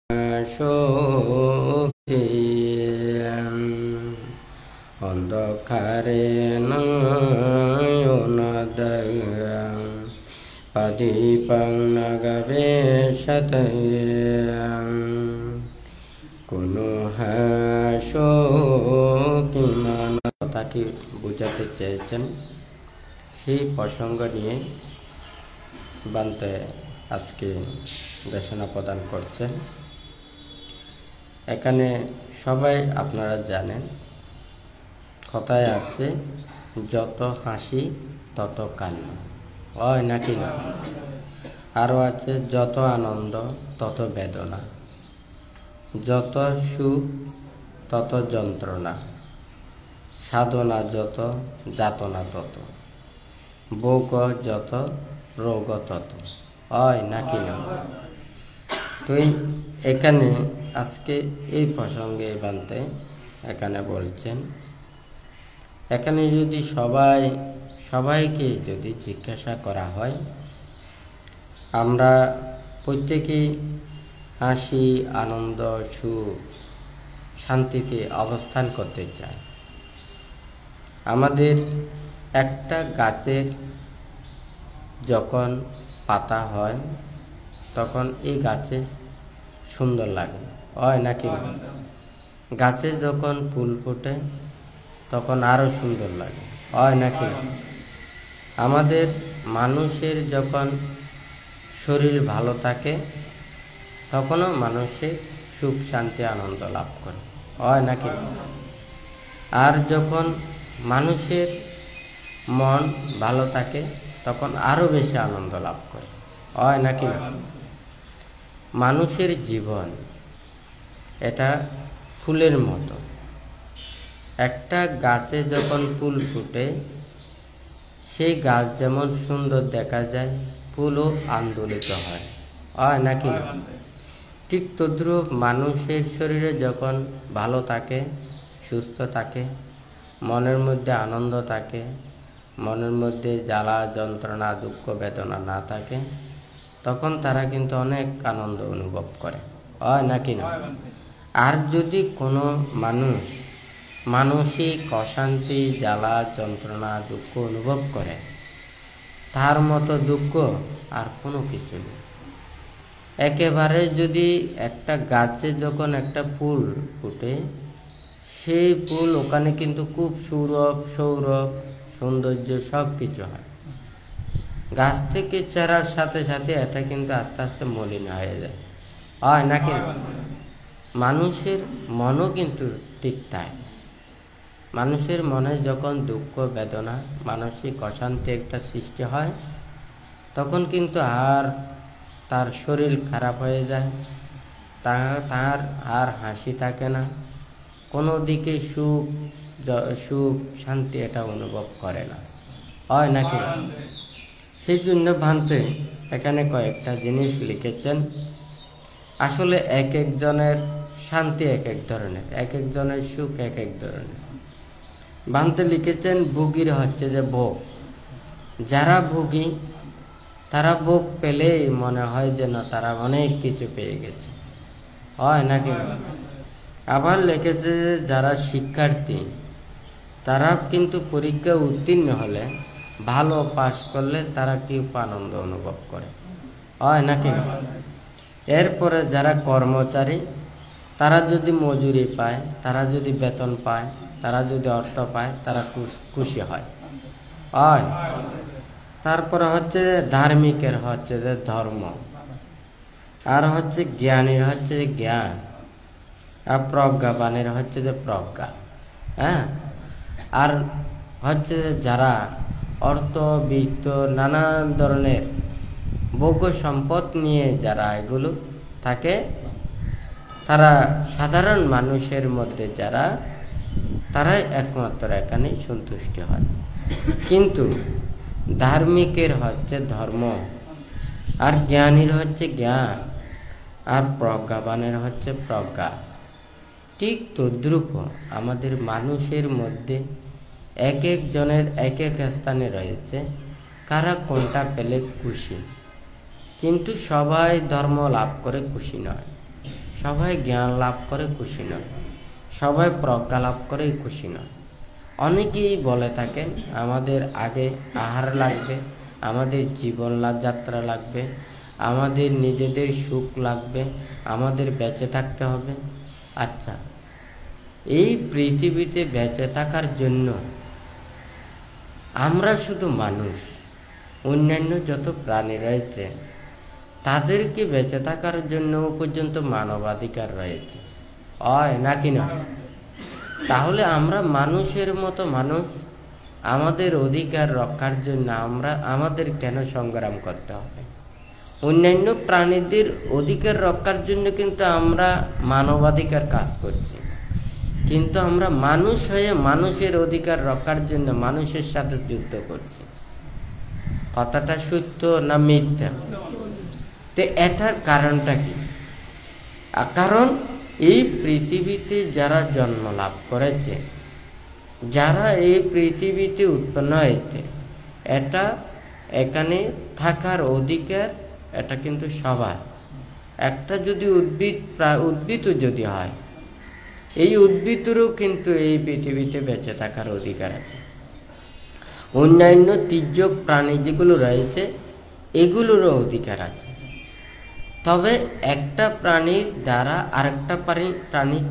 শোকে অন্ধকারে নয়ন পাদীপং নগবেশতে কোনো হাসোকিমান কথাটি বুঝাতে চেয়েছেন সেই প্রসঙ্গ নিয়ে বান্তে আজকে দেশনা প্রদান করছেন। এখানে সবাই আপনারা জানেন কথায় আছে যত হাসি তত কান্না, হয় নাকি না? আরও আছে যত আনন্দ তত বেদনা, যত সুখ তত যন্ত্রণা, সাধনা যত যাতনা তত, ভোগ যত রোগ তত, হয় নাকি না? তো এখানে আজকে এই প্রসঙ্গে বানতে এখানে বলছেন, এখানে যদি সবাইকে যদি জিজ্ঞাসা করা হয়, আমরা প্রত্যেকেই হাসি আনন্দ সুখ শান্তিতে অবস্থান করতে চাই। আমাদের একটা গাছের যখন পাতা হয় তখন এই গাছে সুন্দর লাগে, হয় নাকি না? গাছে যখন ফুল ফোটে তখন আরো সুন্দর লাগে, হয় নাকি না? আমাদের মানুষের যখন শরীর ভালো থাকে তখনও মানুষের সুখ শান্তি আনন্দ লাভ করে, হয় নাকি না? আর যখন মানুষের মন ভালো থাকে তখন আরো বেশি আনন্দ লাভ করে, হয় নাকি না? মানুষের জীবন এটা ফুলের মতো। একটা গাছে যখন ফুল ফুটে সেই গাছ যেমন সুন্দর দেখা যায়, ফুলও আন্দোলিত হয়, হয় নাকি না? ঠিক তদ্রূপ মানুষের শরীরে যখন ভালো থাকে, সুস্থ থাকে, মনের মধ্যে আনন্দ থাকে, মনের মধ্যে জ্বালা যন্ত্রণা দুঃখ বেদনা না থাকে, তখন তারা কিন্তু অনেক আনন্দ অনুভব করে, হয় নাকি না? আর যদি কোনো মানসিক অশান্তি জ্বালা যন্ত্রণা দুঃখ অনুভব করে, তার মতো দুঃখ আর কোনো কিছু নেই। একেবারে যদি একটা গাছে যখন একটা ফুল ফুটে, সেই ফুল ওখানে কিন্তু খুব সৌরভ সৌন্দর্য সব কিছু হয়। গাছ থেকে চারার সাথে সাথে এটা কিন্তু আস্তে আস্তে মলিন হয়ে যায়, হয় নাকি? মানুষের মনও কিন্তু ঠিক তাই। মানুষের মনে যখন দুঃখ বেদনা মানসিক অশান্তি একটা সৃষ্টি হয়, তখন কিন্তু তার শরীর খারাপ হয়ে যায়, তার আর হাসি থাকে না, কোনো দিকে সুখ শান্তি এটা অনুভব করে না, হয় নাকি? সেই জন্য ভান্তে এখানে কয়েকটা জিনিস লিখেছেন। আসলে এক একজনের শান্তি এক এক ধরনের, এক একজনের সুখ এক এক ধরনের। ভান্তে লিখেছেন ভোগীর হচ্ছে যে ভোগ, যারা ভোগী তারা ভোগ পেলেই মনে হয় যেন তারা অনেক কিছু পেয়ে গেছে, হয় নাকি? আবার লিখেছে যারা শিক্ষার্থী তারা কিন্তু পরীক্ষা উত্তীর্ণ হলে ভালো পাস করলে তারা কি আনন্দ অনুভব করে, হয় নাকি? এরপরে যারা কর্মচারী তারা যদি মজুরি পায়, তারা যদি বেতন পায়, তারা যদি অর্থ পায়, তারা খুশি হয়। তারপরে হচ্ছে ধার্মিকের হচ্ছে যে ধর্ম, আর হচ্ছে জ্ঞানীর হচ্ছে যে জ্ঞান, আর প্রজ্ঞাবানের হচ্ছে যে প্রজ্ঞা। হ্যাঁ, আর হচ্ছে যে যারা অর্থ বিত্ত নানান ধরনের ভোগ্য সম্পদ নিয়ে যারা এগুলো থাকে, তারা সাধারণ মানুষের মধ্যে তারাই একমাত্র এখানে সন্তুষ্টি হয়। কিন্তু ধার্মিকের হচ্ছে ধর্ম, আর জ্ঞানীর হচ্ছে জ্ঞান, আর প্রজ্ঞাবানের হচ্ছে প্রজ্ঞা। ঠিক তদ্রূপ আমাদের মানুষের মধ্যে এক এক জনের এক এক স্থানে রয়েছে কারা কোনটা পেলে খুশি, কিন্তু সবাই ধর্ম লাভ করে খুশি নয়, সবাই জ্ঞান লাভ করে খুশি নয়, সবাই প্রজ্ঞা লাভ করে খুশি নয়। অনেকেই বলে থাকেন আমাদের আগে আহার লাগবে, আমাদের জীবন যাত্রা লাগবে, আমাদের নিজেদের সুখ লাগবে, আমাদের বেঁচে থাকতে হবে। আচ্ছা, এই পৃথিবীতে বেঁচে থাকার জন্য আমরা শুধু মানুষ, অন্যান্য যত প্রাণী রয়েছে তাদেরকে বেঁচে থাকার জন্য পর্যন্ত মানবাধিকার রয়েছে, হয় নাকি না? তাহলে আমরা মানুষের মতো মানুষ, আমাদের অধিকার রক্ষার জন্য আমাদের কেন সংগ্রাম করতে হবে? অন্যান্য প্রাণীদের অধিকার রক্ষার জন্য কিন্তু আমরা মানবাধিকার কাজ করছি, কিন্তু আমরা মানুষ হয়ে মানুষের অধিকার রক্ষার জন্য মানুষের সাথে যুদ্ধ করছি। কথাটা সত্য না মিথ্যা? তো এটার কারণটা কি? কারণ এই পৃথিবীতে যারা জন্ম লাভ করেছে, যারা এই পৃথিবীতে উৎপন্ন হয়েছে, এখানে থাকার অধিকার এটা কিন্তু সবার। একটা যদি উদ্ভিদও যদি হয়, এই উদ্ভিদেরও কিন্তু এই পৃথিবীতে বেঁচে থাকার অধিকার আছে। অন্যান্য তির্যক প্রাণী যেগুলো রয়েছে এগুলোরও অধিকার আছে। তবে একটা প্রাণীর দ্বারা আরেকটা প্রাণীর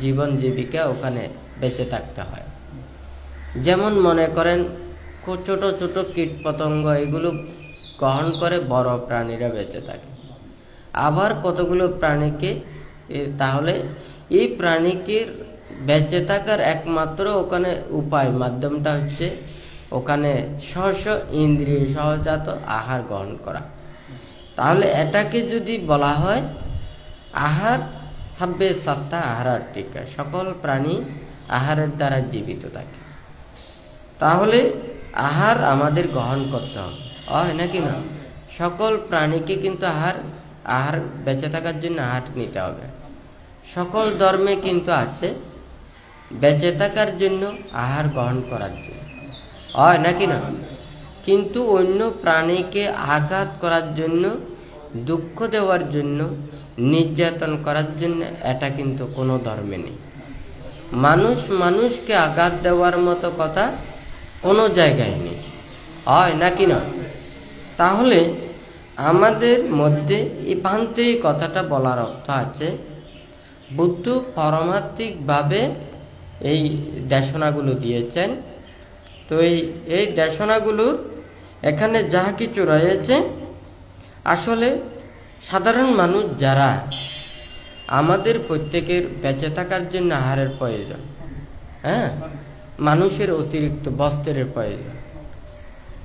জীবন জীবিকা ওখানে বেঁচে থাকতে হয়। যেমন মনে করেন ছোট ছোট কীট পতঙ্গ এগুলো গ্রহণ করে বড় প্রাণীরা বেঁচে থাকে। আবার কতগুলো প্রাণীকে, তাহলে এই প্রাণীকে বেঁচে থাকার একমাত্র ওখানে উপায় মাধ্যমটা হচ্ছে ওখানে স্ব ইন্দ্রিয় সহজাত আহার গ্রহণ করা। তাহলে এটাকে যদি বলা হয় আহার, সাব্বে সাত্তা আহার টিকা, সকল প্রাণী আহারের দ্বারা জীবিত থাকে। তাহলে আহার আমাদের গ্রহণ করতে হবে, হয় নাকি না? সকল প্রাণীকে কিন্তু আহার বেঁচে থাকার জন্য আহার নিতে হবে। সকল ধর্মে কিন্তু আছে বেঁচে থাকার জন্য আহার গ্রহণ করার জন্য, হয় নাকি না? কিন্তু অন্য প্রাণীকে আঘাত করার জন্য, দুঃখ দেওয়ার জন্য, নির্যাতন করার জন্য এটা কিন্তু কোনো ধর্মে নেই। মানুষকে আঘাত দেওয়ার মতো কথা কোনো জায়গায় নেই, হয় নাকি না? তাহলে আমাদের মধ্যে এই ভ্রান্তি কথাটা বলার অর্থ আছে, বুদ্ধ পারমার্থিকভাবে এই দেশনাগুলো দিয়েছেন। তো এই দেশনাগুলোর এখানে যা কিছু রয়েছে, আসলে সাধারণ মানুষ যারা, আমাদের প্রত্যেকের বেঁচে থাকার জন্য আহারের প্রয়োজন, হ্যাঁ, মানুষের অতিরিক্ত বস্ত্রের প্রয়োজন,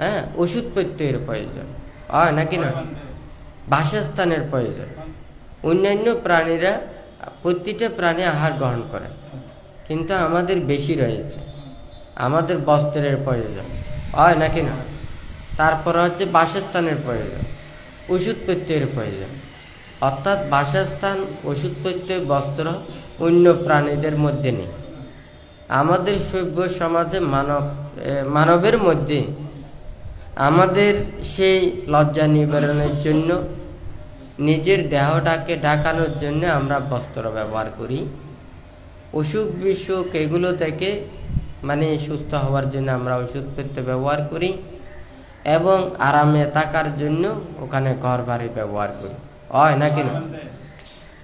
হ্যাঁ, ওষুধপত্রের প্রয়োজন, হয় নাকি না? বাসস্থানের প্রয়োজন। অন্যান্য প্রাণীরা, প্রতিটা প্রাণী আহার গ্রহণ করে, কিন্তু আমাদের বেশি রয়েছে, আমাদের বস্ত্রের প্রয়োজন, হয় নাকি না? তারপর হচ্ছে বাসস্থানের প্রয়োজন, ওষুধপত্রের প্রয়োজন। অর্থাৎ বাসস্থান, ওষুধপত্র, বস্ত্র অন্য প্রাণীদের মধ্যে নেই। আমাদের সভ্য সমাজে মানবের মধ্যে আমাদের সেই লজ্জা নিবারণের জন্য, নিজের দেহটাকে ঢাকানোর জন্য আমরা বস্ত্র ব্যবহার করি। অসুখ বিসুখ এগুলো থেকে সুস্থ হওয়ার জন্য আমরা ওষুধপত্র ব্যবহার করি, এবং আরামে থাকার জন্য ওখানে ঘর বাড়ি ব্যবহার করি, হয় নাকি না?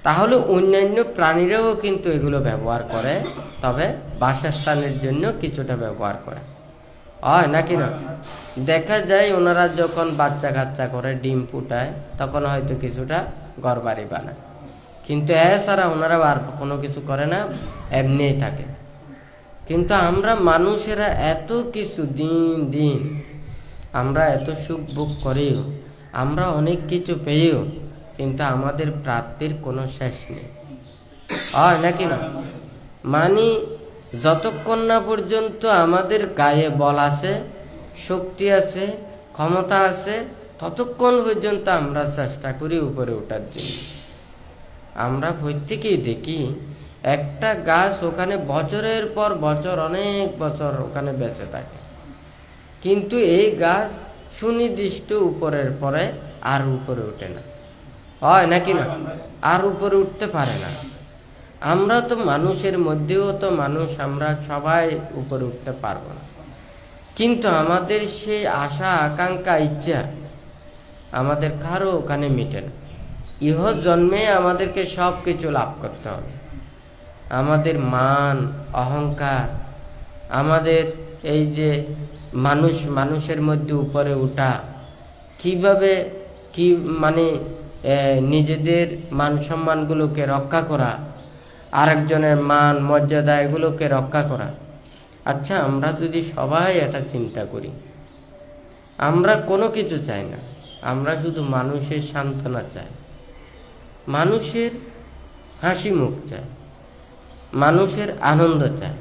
তাহলে অন্যান্য প্রাণীরাও কিন্তু এগুলো ব্যবহার করে, তবে বাসস্থানের জন্য কিছুটা ব্যবহার করে, হয় নাকি না? দেখা যায় ওনারা যখন বাচ্চা কাচ্চা করে, ডিম ফুটায়, তখন হয়তো কিছুটা ঘর বাড়ি বানায়, কিন্তু এছাড়া ওনারা আর কোনো কিছু করে না, এমনিই থাকে। কিন্তু আমরা মানুষেরা এত কিছু দিন আমরা এত সুখ ভোগ করেও, আমরা অনেক কিছু পেয়েও, কিন্তু আমাদের প্রাপ্তির কোনো শেষ নেই, হয় নাকি না? যতক্ষণ না পর্যন্ত আমাদের গায়ে বল আছে, শক্তি আছে, ক্ষমতা আছে, ততক্ষণ পর্যন্ত আমরা চেষ্টা করি উপরে ওঠার জন্য। আমরা প্রত্যেকেই দেখি একটা গাছ ওখানে বছরের পর বছর, অনেক বছর ওখানে বেঁচে থাকে, কিন্তু এই গাছ সুনির্দিষ্ট উপরের পরে আর উপরে ওঠে না, হয় নাকি না? আর উপরে উঠতে পারে না। আমরা তো মানুষের মধ্যেও তো মানুষ, আমরা সবাই উপরে উঠতে পারবো না, কিন্তু আমাদের সেই আশা আকাঙ্ক্ষা ইচ্ছা আমাদের কারো ওখানে মিটে না। ইহ জন্মে আমাদেরকে সব কিছু লাভ করতে হবে। আমাদের মান অহংকার, আমাদের এই যে মানুষের মধ্যে উপরে উঠা, কিভাবে কি মানে নিজেদের মান সম্মানগুলোকে রক্ষা করা, আরেকজনের মান মর্যাদা এগুলোকে রক্ষা করা। আচ্ছা, আমরা যদি সবাই এটা চিন্তা করি, আমরা কোনো কিছু চাই না, আমরা শুধু মানুষের সান্ত্বনা চাই, মানুষের হাসি মুখ চাই, মানুষের আনন্দ চাই,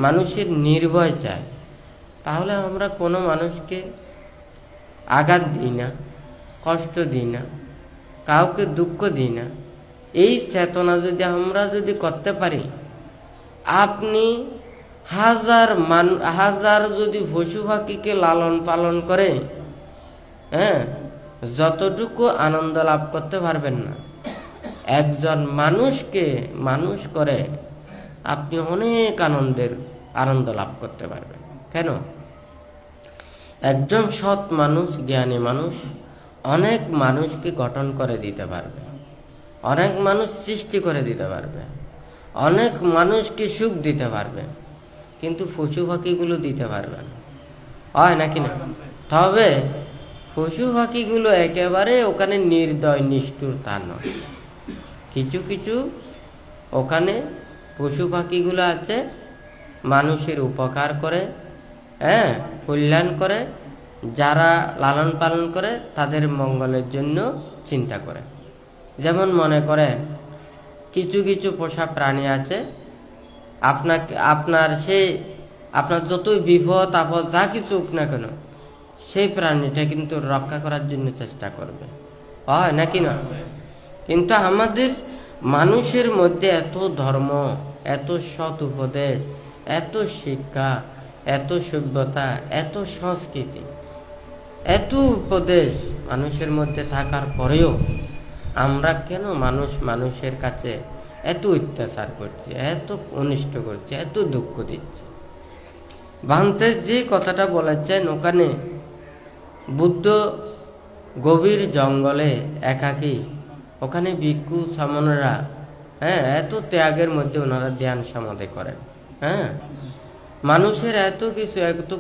মানুষের নির্ভয় চাই, তাহলে আমরা কোনো মানুষকে আঘাত দিই না, কষ্ট দিই না, কাউকে দুঃখ দিই না। এই চেতনা যদি করতে পারি, আপনি হাজার যদি পশু পাখিকে লালন পালন করে, যতটুকু আনন্দ লাভ করতে পারবেন না, একজন মানুষকে মানুষ করে আপনি অনেক আনন্দ লাভ করতে পারবেন। কেন? একজন সৎ মানুষ, জ্ঞানী মানুষ অনেক মানুষকে গঠন করে দিতে পারবে, অনেক মানুষ সৃষ্টি করে দিতে পারবে, অনেক মানুষকে সুখ দিতে পারবে, কিন্তু পশু পাখিগুলো দিতে পারবে না। হয় নাকি না? তবে পশু পাখিগুলো একেবারে ওখানে নির্দয় নিষ্ঠুর তা নয়। কিছু কিছু ওখানে পশু পাখিগুলো আছে, মানুষের উপকার করে, কল্যাণ করে, যারা লালন পালন করে তাদের মঙ্গলের জন্য চিন্তা করে। যেমন মনে করেন কিছু কিছু পোষা প্রাণী আছে, আপনার যতই বিপদ আপদ যা কিছু হোক না কেন, সেই প্রাণীটা কিন্তু রক্ষা করার জন্য চেষ্টা করবে। হয় নাকি না? কিন্তু আমাদের মানুষের মধ্যে এত ধর্ম, এত সৎ উপদেশ, এত শিক্ষা, এত সভ্যতা, এত সংস্কৃতি, এত উপদেশ মানুষের মধ্যে থাকার পরেও আমরা কেন মানুষের কাছে এত অত্যাচার করছি, এত অনিষ্ট করছি, এত দুঃখ দিচ্ছি? ভান্তে যে কথাটা বলেছেন, ওখানে বুদ্ধ গভীর জঙ্গলে একাকী, ওখানে ভিক্ষু সামনেরা এত ত্যাগের মধ্যে ওনারা ধ্যান সমাধি করেন। মানুষের এত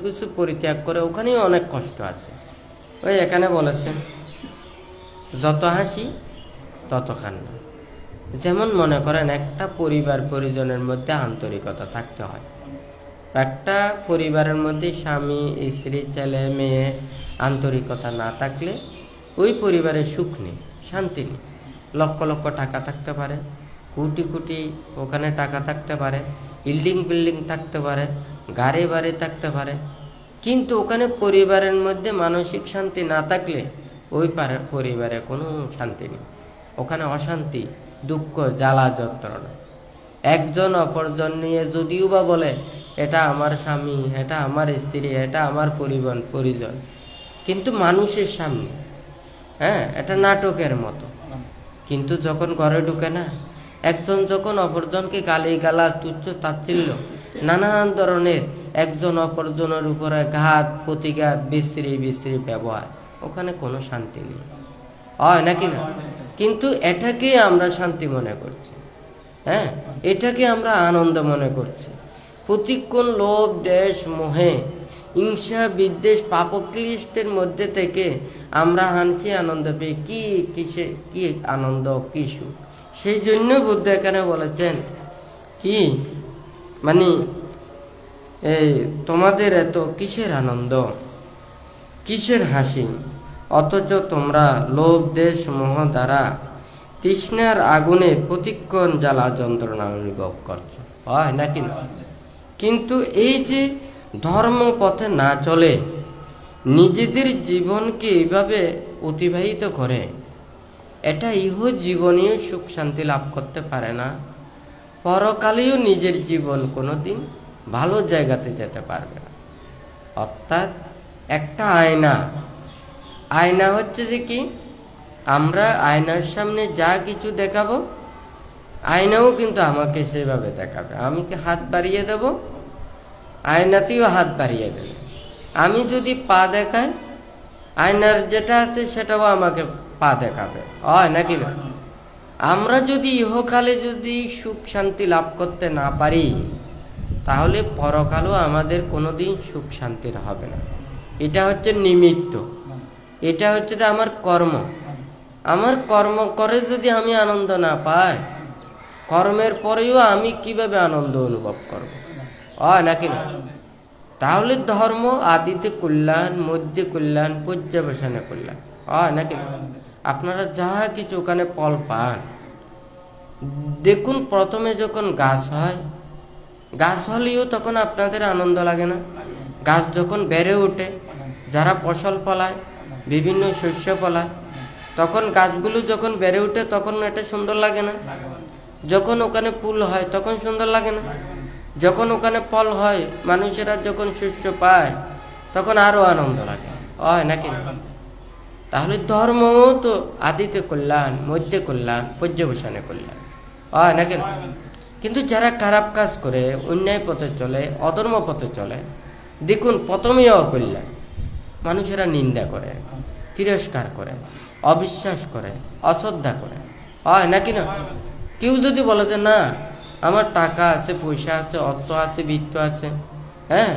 কিছু পরিত্যাগ করে, ওখানেও অনেক কষ্ট আছে। ওই এখানে বলেছেন যত হাসি তত কান্না। যেমন মনে করেন একটা পরিবার পরিজনের মধ্যে আন্তরিকতা থাকতে হয়। একটা পরিবারের মধ্যে স্বামী স্ত্রী ছেলে মেয়ে আন্তরিকতা না থাকলে ওই পরিবারে সুখ নেই, শান্তি নেই। লক্ষ লক্ষ টাকা থাকতে পারে, কোটি কোটি ওখানে টাকা থাকতে পারে, বিল্ডিং থাকতে পারে, গাড়ি বাড়ি থাকতে পারে, কিন্তু ওখানে পরিবারের মধ্যে মানসিক শান্তি না থাকলে ওই পরিবারে কোনো শান্তি নেই। ওখানে অশান্তি, দুঃখ, জ্বালা যন্ত্রণা। একজন অপরজন নিয়ে যদিও বা বলে এটা আমার স্বামী, এটা আমার স্ত্রী, এটা আমার পরিজন, কিন্তু মানুষের সামনে এটা নাটকের মতো। কিন্তু যখন ঘরে ঢুকে না, একজন যখন অপরজনকে গালিগালাজ, তুচ্ছ তাচ্ছিল্য, নানান ধরনের একজন অপরজনের উপরে ঘাত প্রতিঘাত, বিশ্রী ব্যবহার, ওখানে কোনো শান্তি নেই। হয় নাকি না? কিন্তু এটাকে আমরা শান্তি মনে করছি, এটাকে আমরা আনন্দ মনে করছি। প্রতিক্ষণ লোভ দেশ মোহে হিংসা বিদ্বেষ পাপক্লিষ্টের মধ্যে থেকে আমরা হানছি আনন্দ পেয়ে কি আনন্দ, কি সুখ। সেই জন্য বুদ্ধ এখানে বলেছেন কি মানে এই তোমাদের এত কিসের আনন্দ, কিসের হাসি, অথচ তোমরা লোভ দেশ মোহ দ্বারা তৃষ্ণার আগুনে প্রতিক্ষণ জ্বালা যন্ত্রণা অনুভব করছো। হয় নাকি না? কিন্তু এই যে ধর্ম পথে না চলে, নিজেদের জীবনকে এইভাবে অতিবাহিত করে, এটা ইহ জীবনেও সুখ শান্তি লাভ করতে পারে না, পরকালেও নিজের জীবন কোনোদিন ভালো জায়গাতে যেতে পারবে না। অর্থাৎ একটা আয়না হচ্ছে যে কি, আমরা আয়নার সামনে যা কিছু দেখাবো, আয়নাও কিন্তু আমাকে সেভাবে দেখাবে। আমি কি হাত বাড়িয়ে দেব, আয়নাতেও হাত বাড়িয়ে দেবে। আমি যদি পা দেখাই, আয়নার যেটা আছে সেটাও আমাকে পা দেখাবে, হয় নাকি না? আমরা যদি ইহকালে যদি সুখ শান্তি লাভ করতে না পারি, তাহলে পরকালও আমাদের কোনোদিন সুখ শান্তির হবে না। এটা হচ্ছে নিমিত্ত, এটা হচ্ছে আমার কর্ম। আমার কর্ম করে যদি আমি আনন্দ না পাই, কর্মের পরেও আমি কিভাবে আনন্দ অনুভব করব, হয় নাকি না? তাহলে ধর্ম আদিতে কল্যাণ, মধ্যে কল্যাণ, পর্যবেশনে কল্যাণ, হয় নাকি না? আপনারা যা কিছু ওখানে ফল পান, দেখুন প্রথমে যখন গাছ হয়, গাছ হলেও তখন আপনাদের আনন্দ লাগে না? গাছ যখন বেড়ে ওঠে, যারা ফসল ফলায়, বিভিন্ন শস্য ফলায়, তখন গাছগুলো যখন বেড়ে ওঠে তখন এটা সুন্দর লাগে না? যখন ওখানে ফুল হয় তখন সুন্দর লাগে না? যখন ওখানে ফল হয়, মানুষেরা যখন শস্য পায় তখন আরো আনন্দ লাগে, হয় নাকি? তাহলে ধর্ম তো আদিতে কল্যাণ, মধ্যে কল্যাণ, পর্যবেশনে কল্যাণ, হয় নাকি? কিন্তু যারা খারাপ কাজ করে, অন্যায় পথে চলে, অধর্ম পথে চলে, দেখুন প্রথমেই অকল্যাণ। মানুষেরা নিন্দা করে, তিরস্কার করে, অবিশ্বাস করে, অশ্রদ্ধা করে, হয় নাকি না? কেউ যদি বলে যে না, আমার টাকা আছে, পয়সা আছে, অর্থ আছে, বৃত্ত আছে, হ্যাঁ,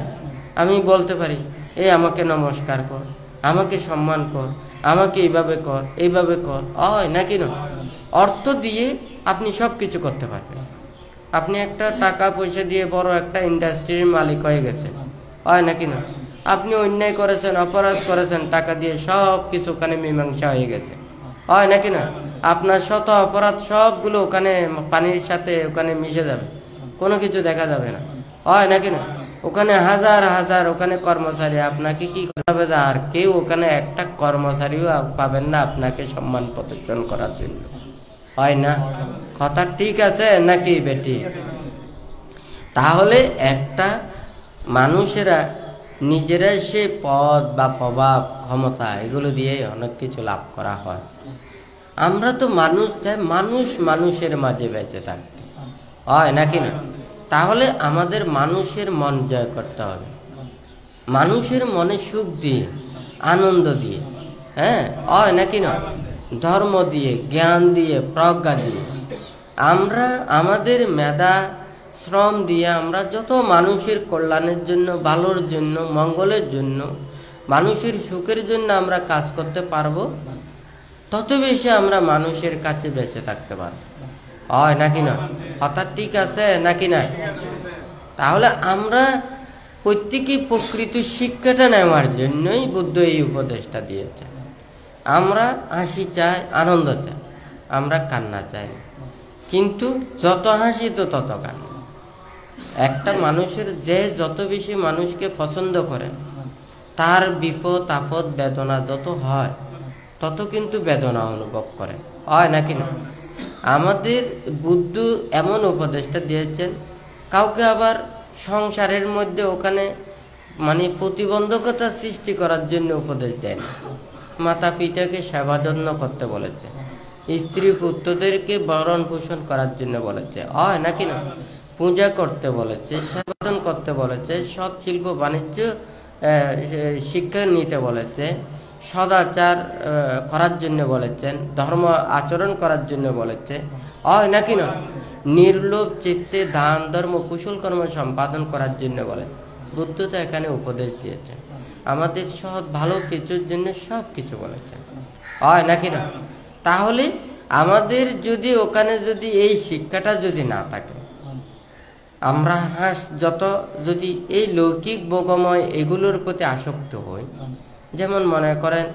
আমি বলতে পারি, এই আমাকে নমস্কার কর, আমাকে সম্মান কর, আমাকে এইভাবে কর, এইভাবে কর, হয় নাকি না? অর্থ দিয়ে আপনি সব কিছু করতে পারবেন। আপনি একটা টাকা পয়সা দিয়ে বড় একটা ইন্ডাস্ট্রির মালিক হয়ে গেছেন, হয় নাকি না? আপনি অন্যায় করেছেন, অপরাধ করেছেন, টাকা দিয়ে সব কিছু ওখানে মীমাংসা হয়ে গেছে, হয় নাকি না? আপনার শত অপরাধ সবগুলো ওখানে পানির সাথে ওখানে মিশে যাবে, কোনো কিছু দেখা যাবে না, হয় নাকি না? ওখানে হাজার হাজার ওখানে কর্মচারী, আপনাকে কি করবে? আর কেউ ওখানে একটা কর্মচারীও পাবেন না আপনাকে সম্মান প্রদর্শন করার জন্য, হয় না? কথা ঠিক আছে নাকি বেটি? তাহলে একটা মানুষেরা নিজেরা সে পদ বা প্রভাব, ক্ষমতা, এগুলো দিয়ে অনেক কিছু লাভ করা হয়। আমরা তো মানুষ চাই মানুষ মানুষের মাঝে বেঁচে থাকতে, হয় নাকি না? তাহলে আমাদের মানুষের মন জয় করতে হবে, মানুষের মনে সুখ দিয়ে, আনন্দ দিয়ে, হ্যাঁ, হয় নাকি না? ধর্ম দিয়ে, জ্ঞান দিয়ে, প্রজ্ঞা দিয়ে, আমরা আমাদের মেধা শ্রম দিয়ে আমরা যত মানুষের কল্যাণের জন্য, ভালোর জন্য, মঙ্গলের জন্য, মানুষের সুখের জন্য আমরা কাজ করতে পারবো, তত বেশি আমরা মানুষের কাছে বেঁচে থাকতে পারবো, হয় নাকি না? কথা ঠিক আছে নাকি নাই? তাহলে আমরা প্রত্যেকেই প্রকৃত শিক্ষাটা নেওয়ার জন্যই বুদ্ধ এই উপদেশটা দিয়েছে। আমরা হাসি চাই, আনন্দ চাই, আমরা কান্না চাই, কিন্তু যত হাসি তো তত কান্না। একটা মানুষের যে যত বেশি মানুষকে পছন্দ করে, তার বিপদ আপদ বেদনা যত হয় তত কিন্তু বেদনা অনুভব করে, হয় নাকি না? আমাদের বুদ্ধ এমন উপদেশটা দিয়েছেন, কাউকে আবার সংসারের মধ্যে ওখানে মানে প্রতিবন্ধকতা সৃষ্টি করার জন্য উপদেশ দেন। মাতা পিতাকে সেবা যত্ন করতে বলেছে, স্ত্রী পুত্রদেরকে ভরণ পোষণ করার জন্য বলেছে, হয় নাকি না? পূজা করতে বলেছে, সেবাদন করতে বলেছে, সৎ শিল্প বাণিজ্য শিক্ষা নিতে বলেছে, সদাচার করার জন্য বলেছেন, ধর্ম আচরণ করার জন্য বলেছে, হয় নাকি না? নির্লোভ চিত্তে দান ধর্ম কুশল কর্ম সম্পাদন করার জন্য বলে। বুদ্ধ তো এখানে উপদেশ দিয়েছেন, আমাদের সৎ ভালো কিছুর জন্য সব কিছু বলেছেন, হয় নাকি না? তাহলে আমাদের যদি ওখানে যদি এই শিক্ষাটা যদি না থাকে, আমরা যত যদি এই লৌকিক ভোগময় এগুলোর প্রতি আসক্ত হই, যেমন মনে করেন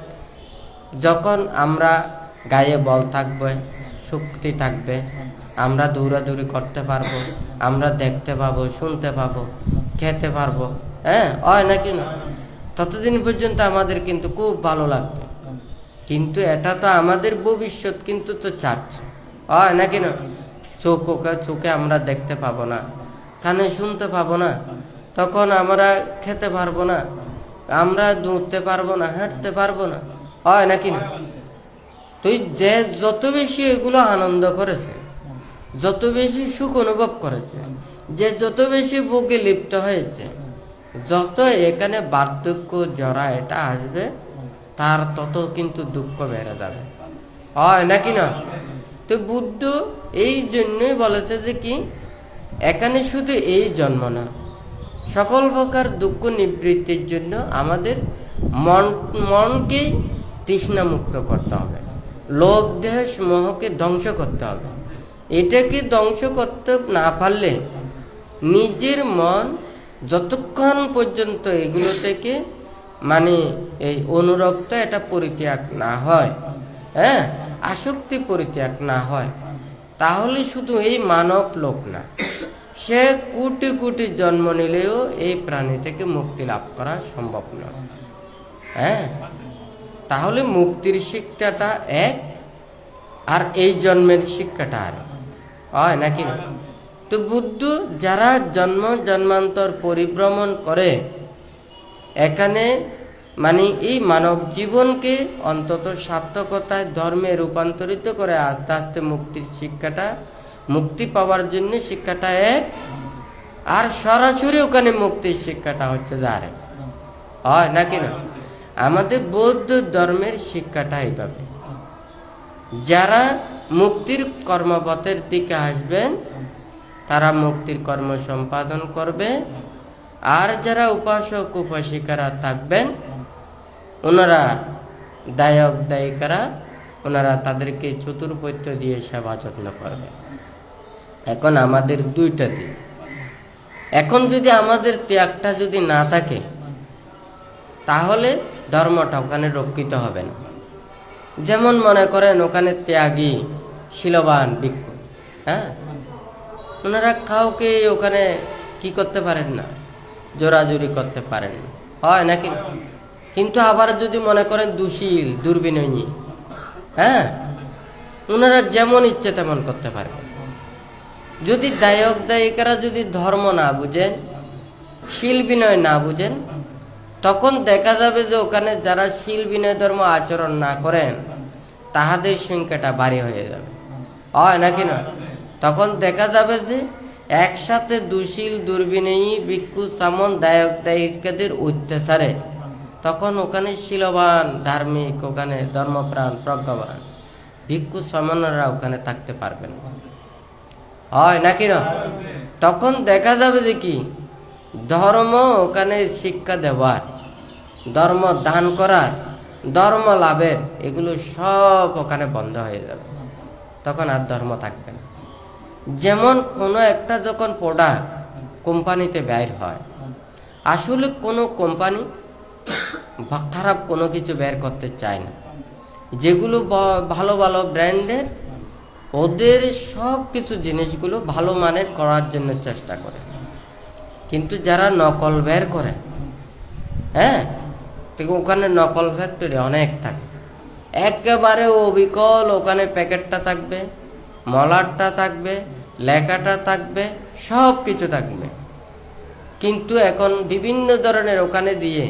যখন আমরা গায়ে বল থাকবে, শক্তি থাকবে, আমরা দৌড়াদৌড়ি করতে পারবো, আমরা দেখতে পাবো, শুনতে পাবো, খেতে পারবো, হ্যাঁ, হয় নাকি না? ততদিন পর্যন্ত আমাদের কিন্তু খুব ভালো লাগবে, কিন্তু এটা তো আমাদের ভবিষ্যৎ কিন্তু তো চাচ্ছে, হয় নাকি না? চোখে আমরা দেখতে পাবো না, কানে শুনতে পাবো না, তখন আমরা খেতে পারবো না, আমরা দৌড়তে পারবো না, হাঁটতে পারবো না, হয় নাকি না? তো যে যত বেশি এগুলো আনন্দ করেছে, যত বেশি সুখ অনুভব করেছে, যে যত বেশি ভোগে লিপ্ত হয়েছে, যত এখানে বার্ধক্য জরা এটা আসবে, তার তত কিন্তু দুঃখ বেড়ে যাবে, হয় নাকি না? তো বুদ্ধ এই জন্যই বলেছে যে কি, এখানে শুধু এই জন্ম না, সকল প্রকার দুঃখ নিবৃত্তির জন্য আমাদের মনকেই তৃষ্ণা মুক্ত করতে হবে, লোভ দেহ মোহকে ধ্বংস করতে হবে। এটাকে ধ্বংস করতে না পারলে নিজের মন যতক্ষণ পর্যন্ত এগুলো থেকে মানে এই অনুরক্ত এটা পরিত্যাগ না হয়, হ্যাঁ, আসক্তি পরিত্যাগ না হয়, তাহলে শুধু এই মানব লোক না, সে কোটি কোটি জন্ম নিলেও এই প্রাণী থেকে মুক্তি লাভ করা সম্ভব নয়। হ্যাঁ, তাহলে মুক্তির শিক্ষাটা এক, আর এই জন্মের শিক্ষাটা আর হয় নাকি? তো বুদ্ধ যারা জন্ম জন্মান্তর পরিভ্রমণ করে এখানে মানে এই মানব জীবনকে অন্তত সার্থকতায় ধর্মে রূপান্তরিত করে আস্তে আস্তে মুক্তির শিক্ষাটা, মুক্তি পাওয়ার জন্য শিক্ষাটা এক, আর সরাসরি ওখানে মুক্তির শিক্ষাটা হচ্ছে যার হয় নাকি না? আমাদের বৌদ্ধ ধর্মের শিক্ষাটা এইভাবে, যারা মুক্তির কর্মপথের দিকে আসবেন তারা মুক্তির কর্ম সম্পাদন করবে, আর যারা উপাসক উপাসিকারা থাকবেন ওনারা দায়ক দায়িকারা, ওনারা তাদেরকে চতুর্পৈত্য দিয়ে সেবা যত্ন করবে। এখন আমাদের দুইটা দিক, এখন যদি আমাদের ত্যাগটা যদি না থাকে তাহলে ধর্মটা ওখানে রক্ষিত হবে না। যেমন মনে করেন ওখানে ত্যাগী শীলবান ভিক্ষু, হ্যাঁ, ওনারা কাউকে ওখানে কি করতে পারেন না, জোরাজুরি করতে পারেন না, হয় নাকি? কিন্তু আবার যদি মনে করেন দুশীল দুর্বিনয়ী, হ্যাঁ, ওনারা যেমন ইচ্ছে তেমন করতে পারবেন। যদি দায়ক দায়িকারা যদি ধর্ম না বুঝেন, শীল বিনয় না বুঝেন, তখন দেখা যাবে যে ওখানে যারা শীল বিনয় ধর্ম আচরণ না করেন তাহাদের সংখ্যাটা ভারী হয়ে যাবে, হয় নাকি না? তখন দেখা যাবে যে একসাথে দুশীল দুর্বিনয়ী ভিক্ষু সামন দায়ক দায়িকাদের অত্যাচারে তখন ওখানে শীলবান ধার্মিক, ওখানে ধর্মপ্রাণ প্রজ্ঞাবান ভিক্ষু সামনরা ওখানে থাকতে পারবেন, হয় নাকি না? তখন দেখা যাবে যে কি, ধর্ম ওখানে শিক্ষা দেওয়ার, ধর্ম দান করার, ধর্ম লাভের এগুলো সব ওখানে বন্ধ হয়ে যাবে, তখন আর ধর্ম থাকবে না। যেমন কোনো একটা যখন প্রোডাক্ট কোম্পানিতে বের হয়, আসলে কোনো কোম্পানি খারাপ কোনো কিছু বের করতে চায় না, যেগুলো ভালো ভালো ব্র্যান্ডের ওদের সব কিছু জিনিসগুলো ভালো মানের করার জন্য চেষ্টা করে। কিন্তু যারা নকল বের করে, হ্যাঁ, ওখানে নকল ফ্যাক্টরি অনেক থাকে, একেবারে অবিকল ওখানে প্যাকেটটা থাকবে, মলারটা থাকবে, লেখাটা থাকবে, সব কিছু থাকবে। কিন্তু এখন বিভিন্ন ধরনের ওখানে দিয়ে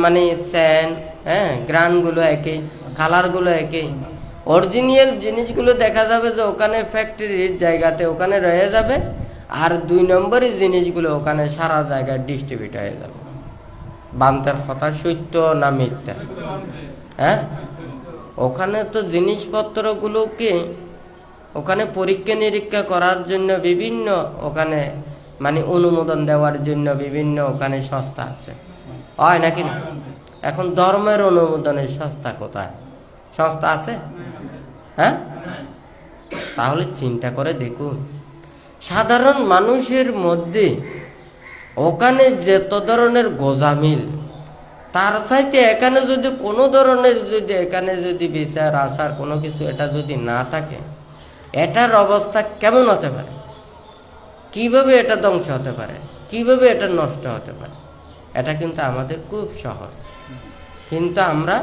মানে স্যান্ড, হ্যাঁ, গ্রানগুলো একই, কালারগুলো একই, অরিজিনাল জিনিসগুলো দেখা যাবে যে ওখানে ফ্যাক্টরির জায়গাতে ওখানে রয়ে যাবে, আর 2 নম্বরের জিনিসগুলো ওখানে সারা জায়গায় ডিস্ট্রিবিউট হয়ে যাবে। বান্তার কথা সত্য না মিথ্যা? হ্যাঁ, ওখানে তো জিনিসপত্রগুলোকে ওখানে পরীক্ষা নিরীক্ষা করার জন্য বিভিন্ন ওখানে মানে অনুমোদন দেওয়ার জন্য বিভিন্ন ওখানে সংস্থা আছে, হয় নাকি? এখন ধর্মের অনুমোদনের সংস্থা কোথায়? সংস্থা আছে? হ্যাঁ, তাহলে চিন্তা করে দেখুন, সাধারণ মানুষের মধ্যে ওখানে যত ধরনের গোজামিল, তার চাইতে এখানে যদি কোনো ধরনের যদি এখানে যদি বিচার আচার কোনো কিছু এটা যদি না থাকে, এটার অবস্থা কেমন হতে পারে? কিভাবে এটা ধ্বংস হতে পারে? কিভাবে এটা নষ্ট হতে পারে? এটা কিন্তু আমাদের খুব সহজ, কিন্তু আমরা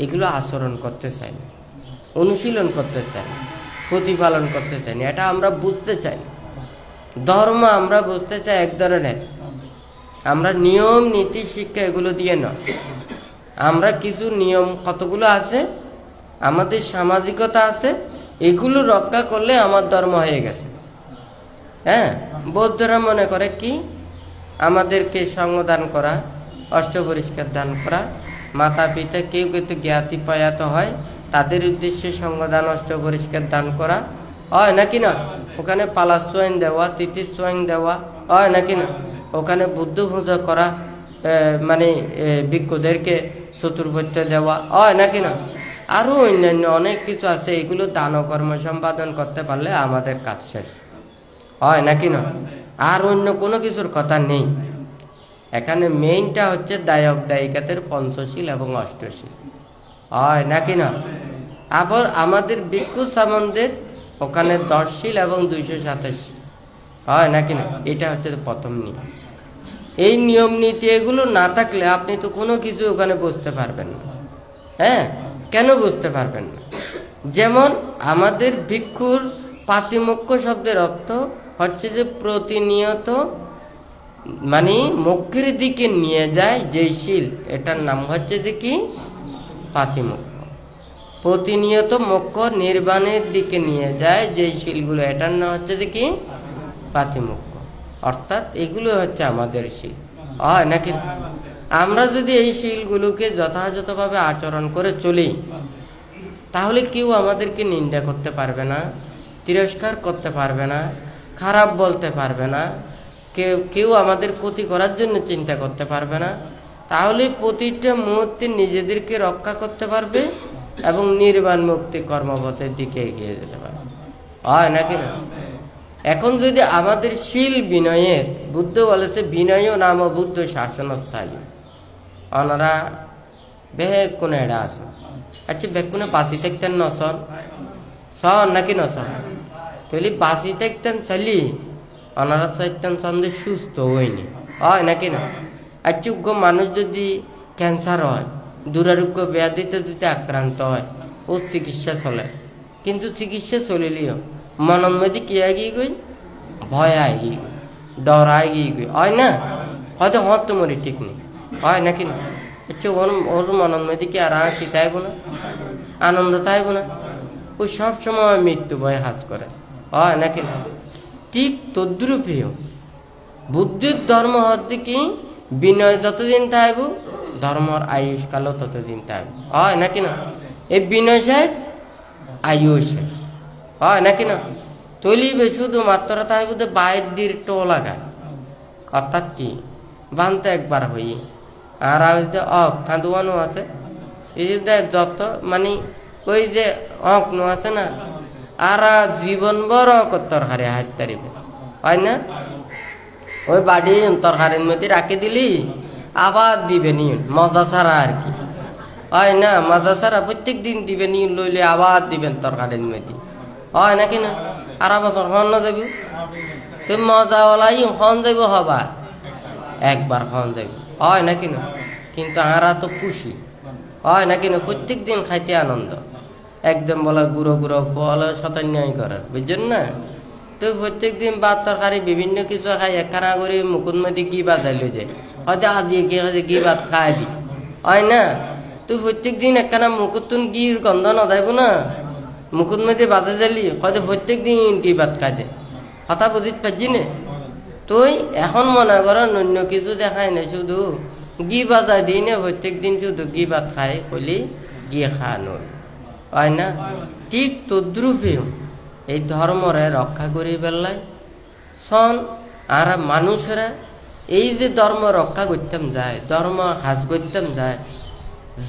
এগুলো আচরণ করতে চাই না, অনুশীলন করতে চাই না, প্রতিপালন করতে চাই না, এটা আমরা বুঝতে চাই না। ধর্ম আমরা বুঝতে চাই এক ধরনের, আমরা নিয়ম নীতি শিক্ষা এগুলো দিয়ে নয়, আমরা কিছু নিয়ম কতগুলো আছে আমাদের সামাজিকতা আছে, এগুলো রক্ষা করলে আমার ধর্ম হয়ে গেছে। হ্যাঁ, বৌদ্ধরা মনে করে কি আমাদেরকে সঙ্গদান করা, অষ্টপরিষ্কার দান করা, মাতা পিতা কেউ কেউ জ্ঞাতি প্রয়াত হয় তাদের উদ্দেশ্যে সঙ্গদান অষ্টপরিষ্কার দান করা হয় নাকি না? ওখানে পালাস সোয়াইন দেওয়া, তিথি সোয়াইন দেওয়া হয় নাকি না? ওখানে বুদ্ধ পূজা করা, মানে ভিক্ষুদেরকে চতুর্ভুজ দেওয়া হয় নাকি না? আরো অন্যান্য অনেক কিছু আছে, এগুলো দান কর্ম সম্পাদন করতে পারলে আমাদের কাজ শেষ হয় নাকি না? আর অন্য কোনো কিছুর কথা নেই। এখানে মেইনটা হচ্ছে দায়ক দায়িকাদের পঞ্চশীল এবং অষ্টশীল হয় নাকি না? আবার আমাদের ভিক্ষু সামনদের ওখানে 10 শীল এবং 227 হয় নাকি না? এটা হচ্ছে প্রথম নিয়ম। এই নিয়ম নীতি এগুলো না থাকলে আপনি তো কোনো কিছু ওখানে বুঝতে পারবেন না। হ্যাঁ, কেন বুঝতে পারবেন না? যেমন আমাদের ভিক্ষুর পাতিমুখ্য শব্দের অর্থ হচ্ছে যে প্রতিনিয়ত, মানে মুখের দিকে নিয়ে যায় যেই শীল, এটার নাম হচ্ছে যে কি পাতিমুখ্য। প্রতিনিয়ত মুখ্য নির্বাণের দিকে নিয়ে যায় যেই শীলগুলো, এটার নাম হচ্ছে যে কি পাতিমুখ্য। অর্থাৎ এগুলো হচ্ছে আমাদের শীল হয় নাকি? আমরা যদি এই শীলগুলোকে যথাযথভাবে আচরণ করে চলি তাহলে কেউ আমাদেরকে নিন্দা করতে পারবে না, তিরস্কার করতে পারবে না, খারাপ বলতে পারবে না, কেউ আমাদের ক্ষতি করার জন্য চিন্তা করতে পারবে না। তাহলে প্রতিটা মুহূর্তে নিজেদেরকে রক্ষা করতে পারবে এবং নির্বাণ মুক্তি কর্মপথের দিকে এগিয়ে যেতে পারবে হয় নাকি না? এখন যদি আমাদের শীল বিনয়ের, বুদ্ধ বলেছে বিনয় নাম বুদ্ধ শাসন স্থায়ী, ওনারা বেকুনে এরা আসো। আচ্ছা বেকুনে বাঁচি থাকতেন নসন সন নাকি নসন? তাহলে বাঁচি থাকতেন চালি ওনারা চাইতেন সন্দেহ সুস্থ হয়নি হয় নাকি না? আচ্ছা মানুষ যদি ক্যান্সার হয়, দুরারোগ্য ব্যাধিতে যদি আক্রান্ত হয়, ও চিকিৎসা চলে, কিন্তু চিকিৎসা চলিলেও মনের মধ্যে কি আগিয়ে গই, ভয় আগিয়ে গই, ডর আগিয়ে গই হয় না? হয়তো হত মরি ঠিক নেই হয় নাকি না? আচ্ছা ওর মনের মধ্যে কি আর হাসি থাকব না, আনন্দ থাকব না? ওই সব সময় মৃত্যু ভয় হাস করে হয় নাকি না? ঠিক তদ্রূপেও বুদ্ধির ধর্ম হচ্ছে কি বিনয় যতদিন থাকব ধর্মর আয়ুষ্কালও ততদিন থাকবে হয় নাকি না? এই বিনয় শেষ আয়ু শেষ হয় নাকি না? তলিবে শুধুমাত্র থাকবে তো বাইর দির টো লাগায়, অর্থাৎ কি বানতে একবার হই আর কাঁদুয়ানো আছে, এই যে যত মানে ওই যে নো আছে না, আর জীবন বড় তরকারি হাত তারিবে হয় না? ওই বাড়ি তরকারির মধ্যে রাখে দিলি আবার দিবে নি, মজা ছাড়া আর কি হয় না? মজা ছাড়া প্রত্যেক দিন দিবে নি, লইলে আবার দিবেন তরকারির মধ্যে হয় নাকি না? আর বছর হন না যাবি তুই মজাওয়ালাই হন যাব হবা একবার হন যাবি হয় নাকি না? কিন্তু আরা তো খুশি হয় নাকি না? প্রত্যেক দিন খাইতে আনন্দ, একদম বলা গুঁড়ো গুঁড়ো ফল শতান্যায় করার, বুঝছেন না? তো প্রত্যেক দিন ভাত তরকারি বিভিন্ন কিছু খাই, একখানা করে মুকুট মধ্যে ঘি বাজাইলো যে হয়তো আজিয়ে ঘি ভাত খাই দি হয় না? তুই প্রত্যেক দিন একখানা মুকুটুন ঘির গন্ধ নদাইব না, মুকুট মধ্যে বাজা যালি হয়তো প্রত্যেক দিন ঘি ভাত খাই দে, কথা বুঝিত পারছি না? তুই এখন মনে করো অন্য কিছু দেখায় না, শুধু ঘি বাজাই দিই না, প্রত্যেক দিন শুধু ঘি ভাত খাই হলি ঘি খাওয়ানো হয় না? ঠিক তদ্রূপেও এই ধর্মরে রক্ষা করি বেলায় সন আর মানুষেরা এই যে ধর্ম রক্ষা করতাম যায়, ধর্ম হাজ করতাম যায়,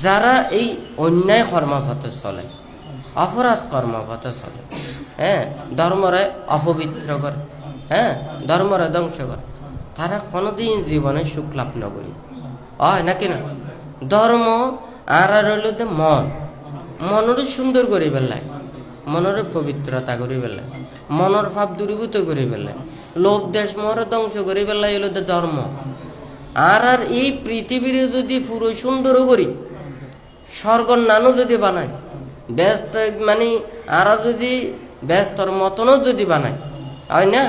যারা এই অন্যায় কর্মপথে চলে, অপরাধ কর্মপথে চলে, হ্যাঁ ধর্মরে অপবিত্র করে, হ্যাঁ ধর্মরে ধ্বংস করে, তারা কোনোদিন জীবনে সুখ লাভ নকরি হয় নাকি না? ধর্ম আর রইল মন, মনের সুন্দর করে বেলায়, মনের পবিত্রতা করে বেলায়, মনের ভাব দূরীভূত করে বেলায়, লোভ দেশ মরে ধ্বংস করে বেলায় এলো ধর্ম। আর এই পৃথিবীর যদি পুরো সুন্দরও করি, স্বর্গর নানও যদি বানায়, ব্যস্ত মানে আর যদি ব্যস্তর মতনও যদি বানায় হয় না?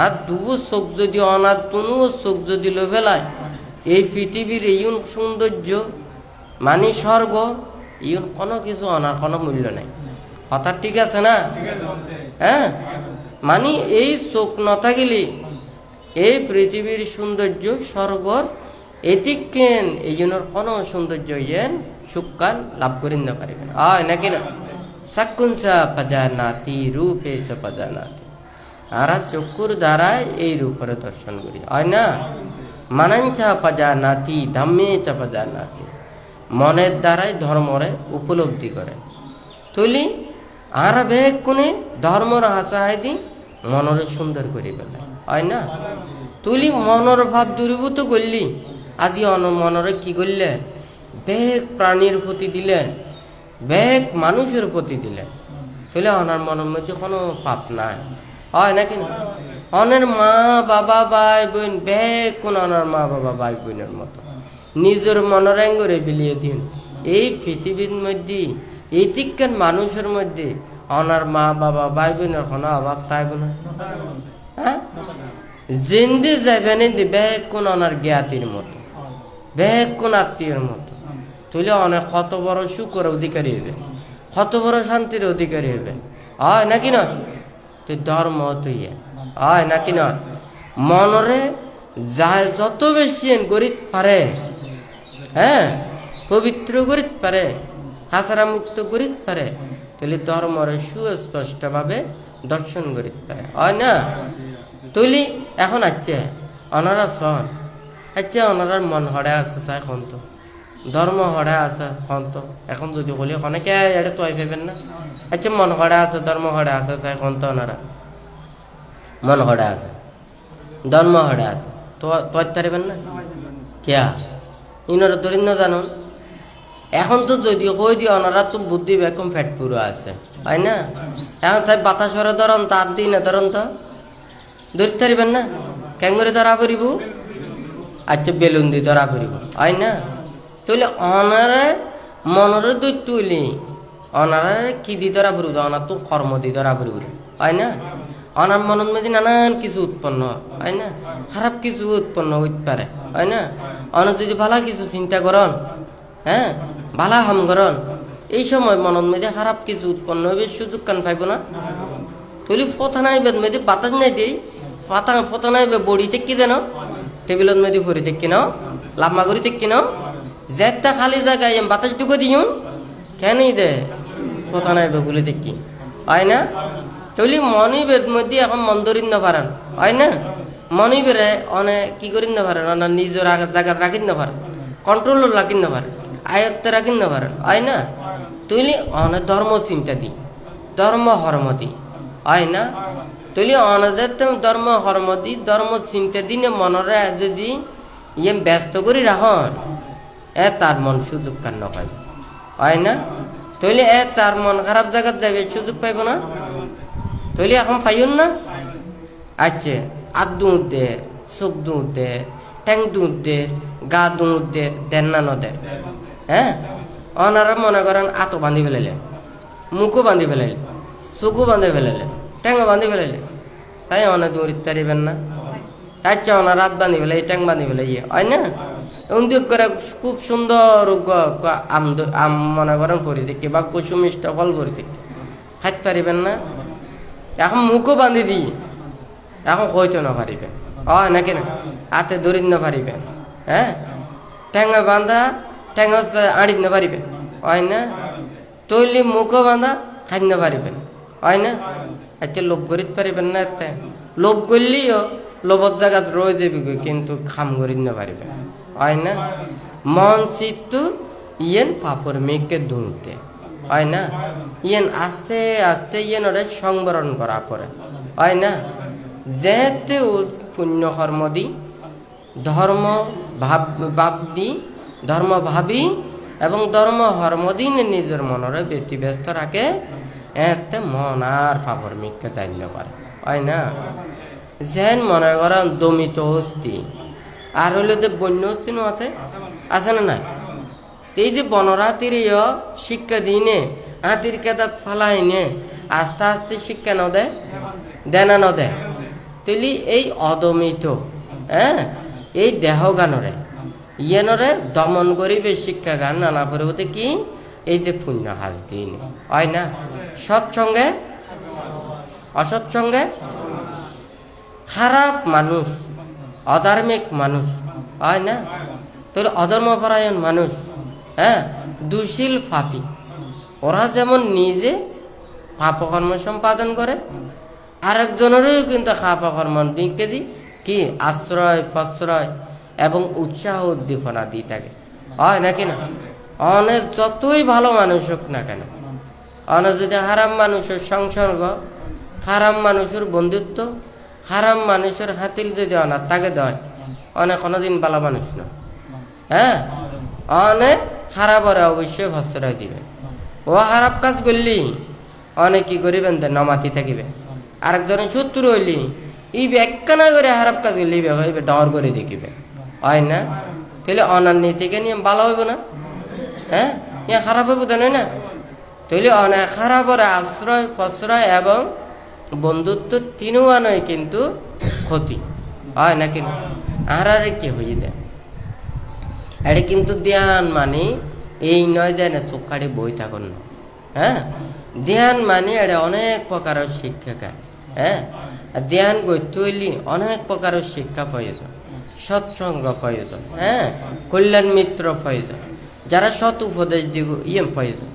আর দুবো চোখ যদি অনাথ তুনুও চোখ যদি লো ফেলায়, এই পৃথিবীর এই সৌন্দর্য মানে স্বর্গ ইউন কোনো কিছু অনার কোনো মূল্য নাই। কথা ঠিক আছে না? হ্যাঁ, মানে এই চোখ নথাকিলে এই পৃথিবীর সৌন্দর্য স্বর্গর এতিকেন এই জন্য কোনো সৌন্দর্য ইয়েন সুকান লাভ করেন না পারিবেন। নাকি না? সাকুনসা পাজানাতি রূপে পাজানাতি, আরা চক্ষুর দ্বারাই এই রূপের দর্শন করি, হয় না? মানাঞ্চা পাজানাতি ধাম্মে চা পাজানাতি, মনের দ্বারাই ধর্মরে উপলব্ধি করে তুলি। আর বেগ কোনে ধর্মর হাসায় দি মনরে সুন্দর করে ফেলে, হয় না? তুলি মনর ভাব দূরীভূত করলি, আজি মনরে কি করলে? বেগ প্রাণীর প্রতি দিলেন, বেগ মানুষের প্রতি দিলেন, তুলে অনার মনের মধ্যে কোনো পাপ নাই, হয় নাকি? অনের মা বাবা ভাই বোন বেগ কোন অনার মা বাবা ভাই বোনের মতো নিজের মনোরঙ্গরে বিলিয়ে দিন। এই পৃথিবীর মধ্যে এই তিক্কান মানুষের মধ্যে অনার মা বাবা ভাই বোনের কোনো অভাব থাকব না। হ্যাঁ, জিন্দি যাবেন বেগ কোন অনার জ্ঞাতির মতো, বেগ কোন আত্মীয়ের মতো, তুলে অনেক কত বড় সুখের অধিকারী হইবেন, কত বড় শান্তির অধিকারী হইবেন, হয় নাকি নয়? তুই ধর্ম তুই হয় নাকি নয়? মনরে যায় যত বেশি গরিত পারে, হ্যাঁ, পবিত্র গরিত পারে, হাসারা মুক্ত গরিত পারে, তাহলে ধর্মরে সুস্পষ্ট ভাবে দর্শন করিতে পারে, হয় না? তুলি এখন আছে অনারা সন, আচ্ছা ওনার মন হড়ে আছে চাই এখন তো ধর্ম হড়ে আছে এখন তো, এখন যদি বলি অনেকে এটা তো ভেবেন না। আচ্ছা মন হড়ে আছে ধর্ম হড়ে আছে চাই এখন তো ওনারা মন হড়ে আছে ধর্ম হড়ে আছে তো পারবেন না কিয়া ইনারা ধরেন না জানুন। এখন তো যদি কই দিয়ে ওনারা তো বুদ্ধি বেকম ফ্যাট পুরো আছে, হয় না? এখন তাই বাতাসরে ধরন তার দিই না ধরন তো ধরতে পারবেন না, কেন করে ধরা পড়িব? আচ্ছা বেলুন দিয়ে ধরা পড়িব, হয় না? তাহলে অনারে মনরে দুধ তুলি অনারে কি দিয়ে ধরা পড়িব? অনার তো কর্ম দিয়ে ধরা পড়িব, হয় না? অনার মনের মধ্যে নানান কিছু উৎপন্ন হয় না, খারাপ কিছু উৎপন্ন হইতে পারে, হয় না? অনার যদি ভালো কিছু চিন্তা করেন, হ্যাঁ, ভালা হাম করেন, এই সময় মনের মধ্যে খারাপ কিছু উৎপন্ন হবে, সুযোগ কান পাইব না। তুলি ফতা নাইবে মধ্যে বাতাস নাই দিই ফতা নাইবে বড়ি থেকে যেন টেবিলের মধ্যে ভরি থেকে নাও লাম্বা করি থেকে নাও যেটা খালি জায়গায় বাতাস ঢুকে দিন কেন দে ফতা নাইবে বলে দেখি, হয় না? তুলি মনিবের মধ্যে এখন মন ধরিন না পারেন, হয় না? মনিবেরে অনেক কি করিন না পারেন, অনেক নিজের জায়গা রাখিন না পারেন, কন্ট্রোল রাখিন না পারেন, আয়ত্তে রাখিন না পারেন, হয় না? তুইলি অনেক ধর্ম চিন্তা দি ধর্ম হর্ম দি, হয় না? তুইলি অনেদের ধর্ম হর্ম দি ধর্ম চিন্তা দিনে মনরে যদি ইয়ে ব্যস্ত করি রাখন তার মন সুযোগ কান পাইব, হয় না? তুইলি তার মন খারাপ জায়গায় যাবে সুযোগ পাইব না। তুইলি এখন পাইন না। আচ্ছা হাত দুধ দে, চোখ দুধ দে, ঠ্যাং দুধ দে, গা দুধ দে, দেন না নদের, হ্যাঁ? অনারা মনে করেন আতো বান্ধি ফেলাইলে, মুখও বান্ধি ফেলাইলে, চোখও বান্ধি ফেলাইলে, ঠ্যাংও বান্ধি ফেলাইলে, তাই অনেক দৌড়িতে পারিবেন না। আচ্ছা ওনার রাত বান্ধি ফেলাই ট্যাং বান্ধি ফেলাই, হয় না? উদ্যোগ করে খুব সুন্দর আম মনে করেন পরি থেকে বা কুসুম মিষ্ট ফল পরি থেকে খাইতে পারিবেন না। এখন মুখও বান্ধি দিই এখন হইতে না পারিবেন, হয় নাকি না? হাতে দৌড়িতে না পারিবেন, হ্যাঁ? ঠ্যাঙে বান্ধা ঠ্যাং আড়িতে না পারিবেন, হয় না? তৈলি মুখও বান্ধা খাইতে না পারিবেন, হয় না? আচ্ছা লোভ করিতে পারিবেন না। একটা লোভ করলেও লোভর জায়গা রয়ে যাবি কিন্তু খাম করিতে না পারিবেন, হয় না? মন চিত্ত ইয়েন পাপর মেঘকে ধুঁতে, হয় না? ইয়েন আস্তে আস্তে ইয়েন ওরা সংবরণ করা পড়ে, হয় না? যেহেতু পুণ্য কর্ম দি ধর্ম ভাবদি ধর্ম ভাবি এবং ধর্ম হর্ম দিন নিজের মনরে ব্যতিব্যস্ত রাখে, এতে মন আর পাপর মেঘকে জানতে পারে, হয় না? যেন মনে করেন দমিত অস্থি আর হইলে যে বন্য অস্থিনও আছে, আছে না নাই? এই যে বনরাতির শিক্ষা দিনে হাতির কেদাত ফালাই নে আস্তে আস্তে শিক্ষা ন দেয় দেনা ন দেয়, তুলি এই অদমিত হ্যাঁ এই দেহ গানরে ইয়েনরে দমন করিবে শিক্ষা গান নানা পরিবর্তে কি এই যে পুণ্য হাজ দিন হয় না, সৎসঙ্গে অসৎসঙ্গে খারাপ মানুষ, অধার্মিক মানুষ হয় না, তাহলে অধর্মপরায়ণ মানুষ, হ্যাঁ, দুশীল পাপী, ওরা যেমন নিজে পাপকর্ম সম্পাদন করে, আরেকজনেরও কিন্তু পাপকর্ম নিকেদি কি আশ্রয় প্রশ্রয় এবং উৎসাহ উদ্দীপনা দিয়ে থাকে, হয় নাকি না? অনেক যতই ভালো মানুষ হোক না কেন, অনেক যদি হারাম মানুষের সংসর্গ, খারাপ মানুষের বন্ধুত্ব, খারাপ মানুষের হাতিল যদি অনাথ তাকে দেয়, অনেক কোনোদিন ভালো মানুষ না, হ্যাঁ, অনেক খারাপরে অবশ্যই প্রশ্রয় দিবে। ও খারাপ কাজ করলি অনেক কি করিবেন নমাতি থাকিবে, আরেকজনের শত্রু হইলি এই ব্যাখ্যানা করে খারাপ কাজ করলি ডর করে দেখিবে, হয় না? তাহলে অনার নীতিকে নিয়ে ভালো হইব না, হ্যাঁ, ইয়া খারাপ হইব তো নয় না? তাহলে অনেক খারাপরে আশ্রয় প্রশ্রয় এবং বন্ধুত্ব তিনও নয় কিন্তু ক্ষতি, হয় না? কিন্তু আর কি হয়ে দেয় এটা কিন্তু ধ্যান মানে এই নয় যায় না চোখাড়ি বই থাকুন, হ্যাঁ, ধ্যান মানে এটা অনেক প্রকারের শিক্ষা, হ্যাঁ, ধ্যান করতে হইলে অনেক প্রকারের শিক্ষা প্রয়োজন, সৎসঙ্গ প্রয়োজন, হ্যাঁ, কল্যাণ মিত্র প্রয়োজন, যারা সৎ উপদেশ দিব ইয়ে প্রয়োজন।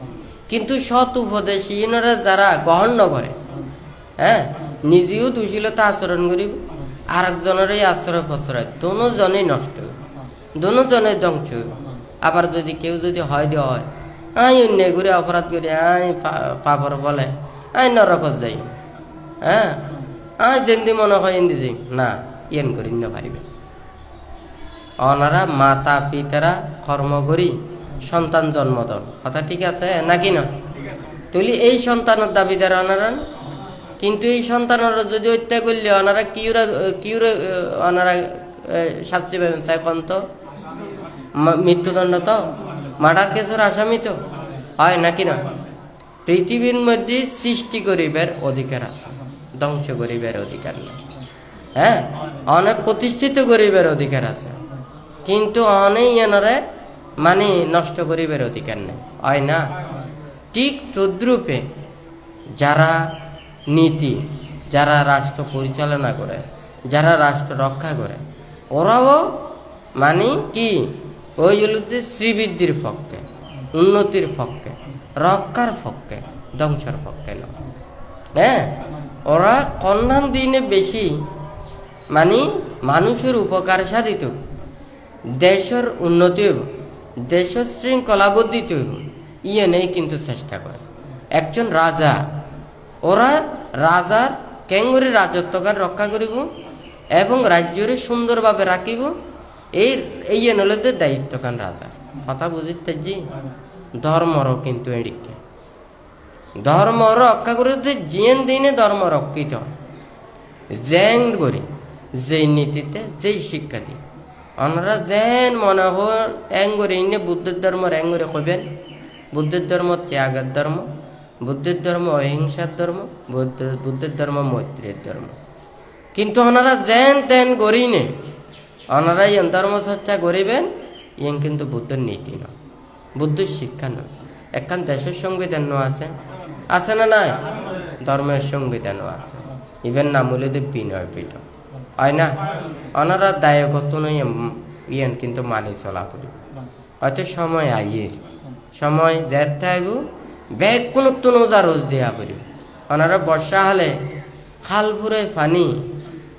কিন্তু সৎ উপদেশ ইনরা যারা গ্রহণ করে, হ্যাঁ, নিজেও দুশীলতা আচরণ করিব, আরেকজনের এই আশ্রয় প্রশ্রয় দোনোজনেই নষ্ট হইব, দোনোজনের ধ্বংস হইব। আবার যদি কেউ যদি হয় দেওয়া হয় আই অন্য ঘুরে অপরাধ করি আই পাপর বলে আই নরকত যাই, হ্যাঁ, আই যেমনি মনে হয় এমনি যাই না, ইয়েন করি না পারিবে। ওনারা মাতা পিতারা কর্ম করি সন্তান জন্ম দেন, কথা ঠিক আছে নাকি না? তুলি এই সন্তানের দাবিদার ওনারা, কিন্তু এই সন্তানেরা যদি হত্যা করলে ওনারা কিউরে ওনারা শাস্তি পাবেন চাই কোন তো মৃত্যুদণ্ড, তো মার্ডার কেসের আসামি তো, হয় নাকি না? পৃথিবীর মধ্যে সৃষ্টি করিবার অধিকার আছে, ধ্বংস করিবার অধিকার নেই, হ্যাঁ, অনেক প্রতিষ্ঠিত করিবার অধিকার আছে, কিন্তু অনেক এনারে মানে নষ্ট করিবার অধিকার নেই, হয় না? ঠিক তদ্রূপে যারা নীতি, যারা রাষ্ট্র পরিচালনা করে, যারা রাষ্ট্র রক্ষা করে, ওরাও মানে কি ওই হলুদে শ্রীবৃদ্ধির পক্ষে, উন্নতির পক্ষে, রক্ষার পক্ষে, ধ্বংসের পক্ষে নয়, হ্যাঁ, ওরা কল্যাণ দিনে বেশি মানে মানুষের উপকার সাধিত, দেশের উন্নতি হইব, দেশের শৃঙ্খলাবদ্ধিত হইব, ইয়ে নেই কিন্তু চেষ্টা করে। একজন রাজা, ওরা রাজার কেঙ্গুরি রাজত্বকার রক্ষা করিব এবং রাজ্যরে সুন্দরভাবে রাখিব, এই নলেদের দায়িত্বকান রাজার, কথা বুঝিতে জি। ধর্মরও কিন্তু এদিকে ধর্ম রক্ষা করতে জিয়েন দিনে ধর্ম রক্ষিত হয়, জ্যাং করি যেই নীতিতে যেই শিক্ষা দিই, ওনারা যেন মনে হয় এং করে ইনে বুদ্ধের ধর্ম এং করে কবেন, বুদ্ধের ধর্ম ত্যাগের ধর্ম, বুদ্ধের ধর্ম অহিংসার ধর্ম, বুদ্ধের ধর্ম মৈত্রীর ধর্ম, কিন্তু ওনারা যেন তেন করি নে, ওনারা ইন ধর্ম চর্চা করিবেন, ইন কিন্তু বুদ্ধের নীতি নয়, বুদ্ধের শিক্ষা নয়। একখান দেশের সংবিধানও আছে, আছে না নাই? ধর্মের সংবিধানও আছে, ইভেন নাম হলে বিনয় পীঠ, হয় না? ওনারা দায়কত্ব নয় ইয়েন কিন্তু মানি চলা করি, হয়তো সময় আইয়ে সময় যেতে আইব ব্যাগ কোনো তুনোজা রোজ দেয়া করি, ওনারা বর্ষা হলে খাল ফুরে পানি,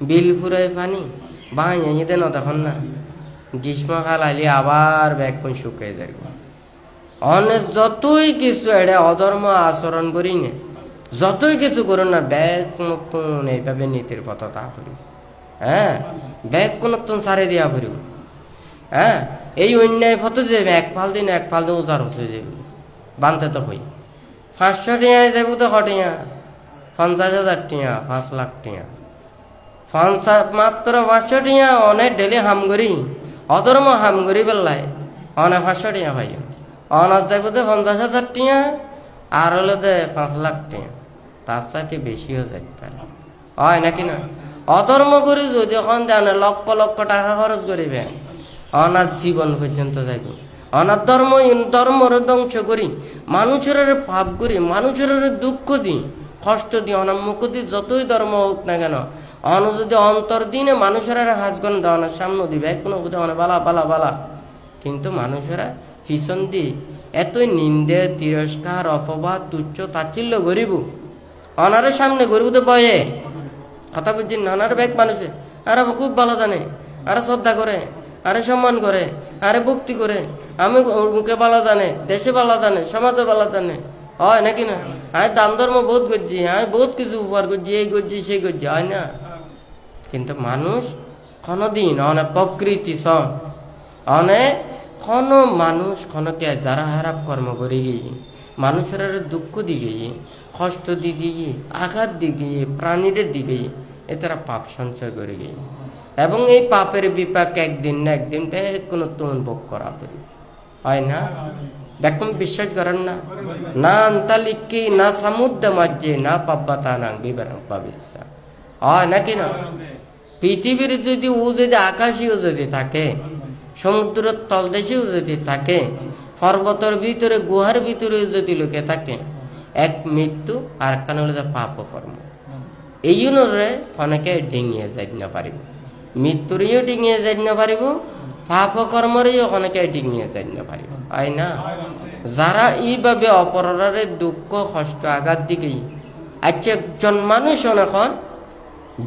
বিল ফুরে পানি বাঁ এঁদে ন তখন না, গ্রীষ্মকাল আইলে আবার ব্যাগ কোন শুকিয়ে যায়। অনেক যতই কিছু এটা অধর্ম আচরণ করি না, যতই কিছু করুন না, ব্যাগ নতুন এইভাবে নীতির পথ তা করি, হ্যাঁ, ব্যাগ নতুন সারে দিয়া করিব, হ্যাঁ, এই অন্যায় পথ যাবে এক ফাল দিন উজার হচ্ছে যাবে, বানতে তো হই 500 টিয়া যাব তো কটিয়া 50,000 টিয়া 5 লাখ টিয়া, মাত্র 500 টিয়া অনেক ডেলি হাম করি, অধর্ম হাম করি বেলায় অনেক 500 টিয়া ভাই, অনার যাইব তো 50,000 টিয়া, আর হলো দে 5 লাখ টিয়া, তার সাথে বেশিও যাইতে পারে, হয় নাকি না? অধর্ম করি যদি এখন দেন লক্ষ লক্ষ টাকা খরচ করিবে, অনার জীবন পর্যন্ত যাইব, অনার ধর্মর ধ্বংস করি, মানুষের পাপ করি, মানুষের দুঃখ দিই, কষ্ট দিই, অনার মুখ দিই, যতই ধর্ম হোক না কেন, অন যদি অন্তর দিনে মানুষের হাজগন দেওয়ানোর সামনে দিবে কোনো অনেক বালা বালা বালা, কিন্তু মানুষেরা পিছন দিয়ে এতই নিন্দে, তিরস্কার, অপবাদ, তুচ্ছ তাচ্ছিল্য গরিব, অনারের সামনে গরিবতে বয়ে কথা বুঝছি না। অনার ব্যাগ মানুষে আরে খুব ভালো জানে, আরে শ্রদ্ধা করে, আরে সম্মান করে, আরে ভক্তি করে, আমি মুখে ভালো জানে, দেশে ভালো জানে, সমাজে ভালো জানে, হয় নাকি না? আমি দান ধর্ম বহুত করছি, আমি বহুত কিছু উপহার করছি, এই করছি সেই করছি, হয় না? কিন্তু মানুষ কোনদিন অনেক প্রকৃতি অনেক কোনো মানুষ কোনকে যারা খারাপ কর্ম করে গিয়ে মানুষের দুঃখ দিকে কষ্ট দিকে আঘাত দিকে প্রাণীদের দিকে এ তারা পাপ সঞ্চয় করে গিয়ে, এবং এই পাপের বিপাক একদিন না একদিন কোনো তুন ভোগ করা করি, হয় না? দেখুন বিশ্বাস করেন না, না আন্তালিকি না সমুদ্র মাঝে না পাব্বাতা না বিবরণ পাবিসা, হয় নাকি না? পৃথিবীর যদি আকাশেও যদি থাকে, সমুদ্রের তলদেশেও যদি থাকে, পর্বতের ভিতরে গুহার ভিতরে যদি লোকে থাকে, এক মৃত্যু আর একখান হলে পাপ কর্ম, এই অনুযায়ী অনেকে ডিঙিয়ে যাই না পারিব, মৃত্যুরেও ডিঙিয়ে যাই না পারিব, পাপ কর্মরেও অনেকে ডিঙিয়ে যাই না পারিব, হয় না? যারা এইভাবে অপরারে দুঃখ কষ্ট আঘাত দিকেই, আচ্ছা একজন মানুষ এখন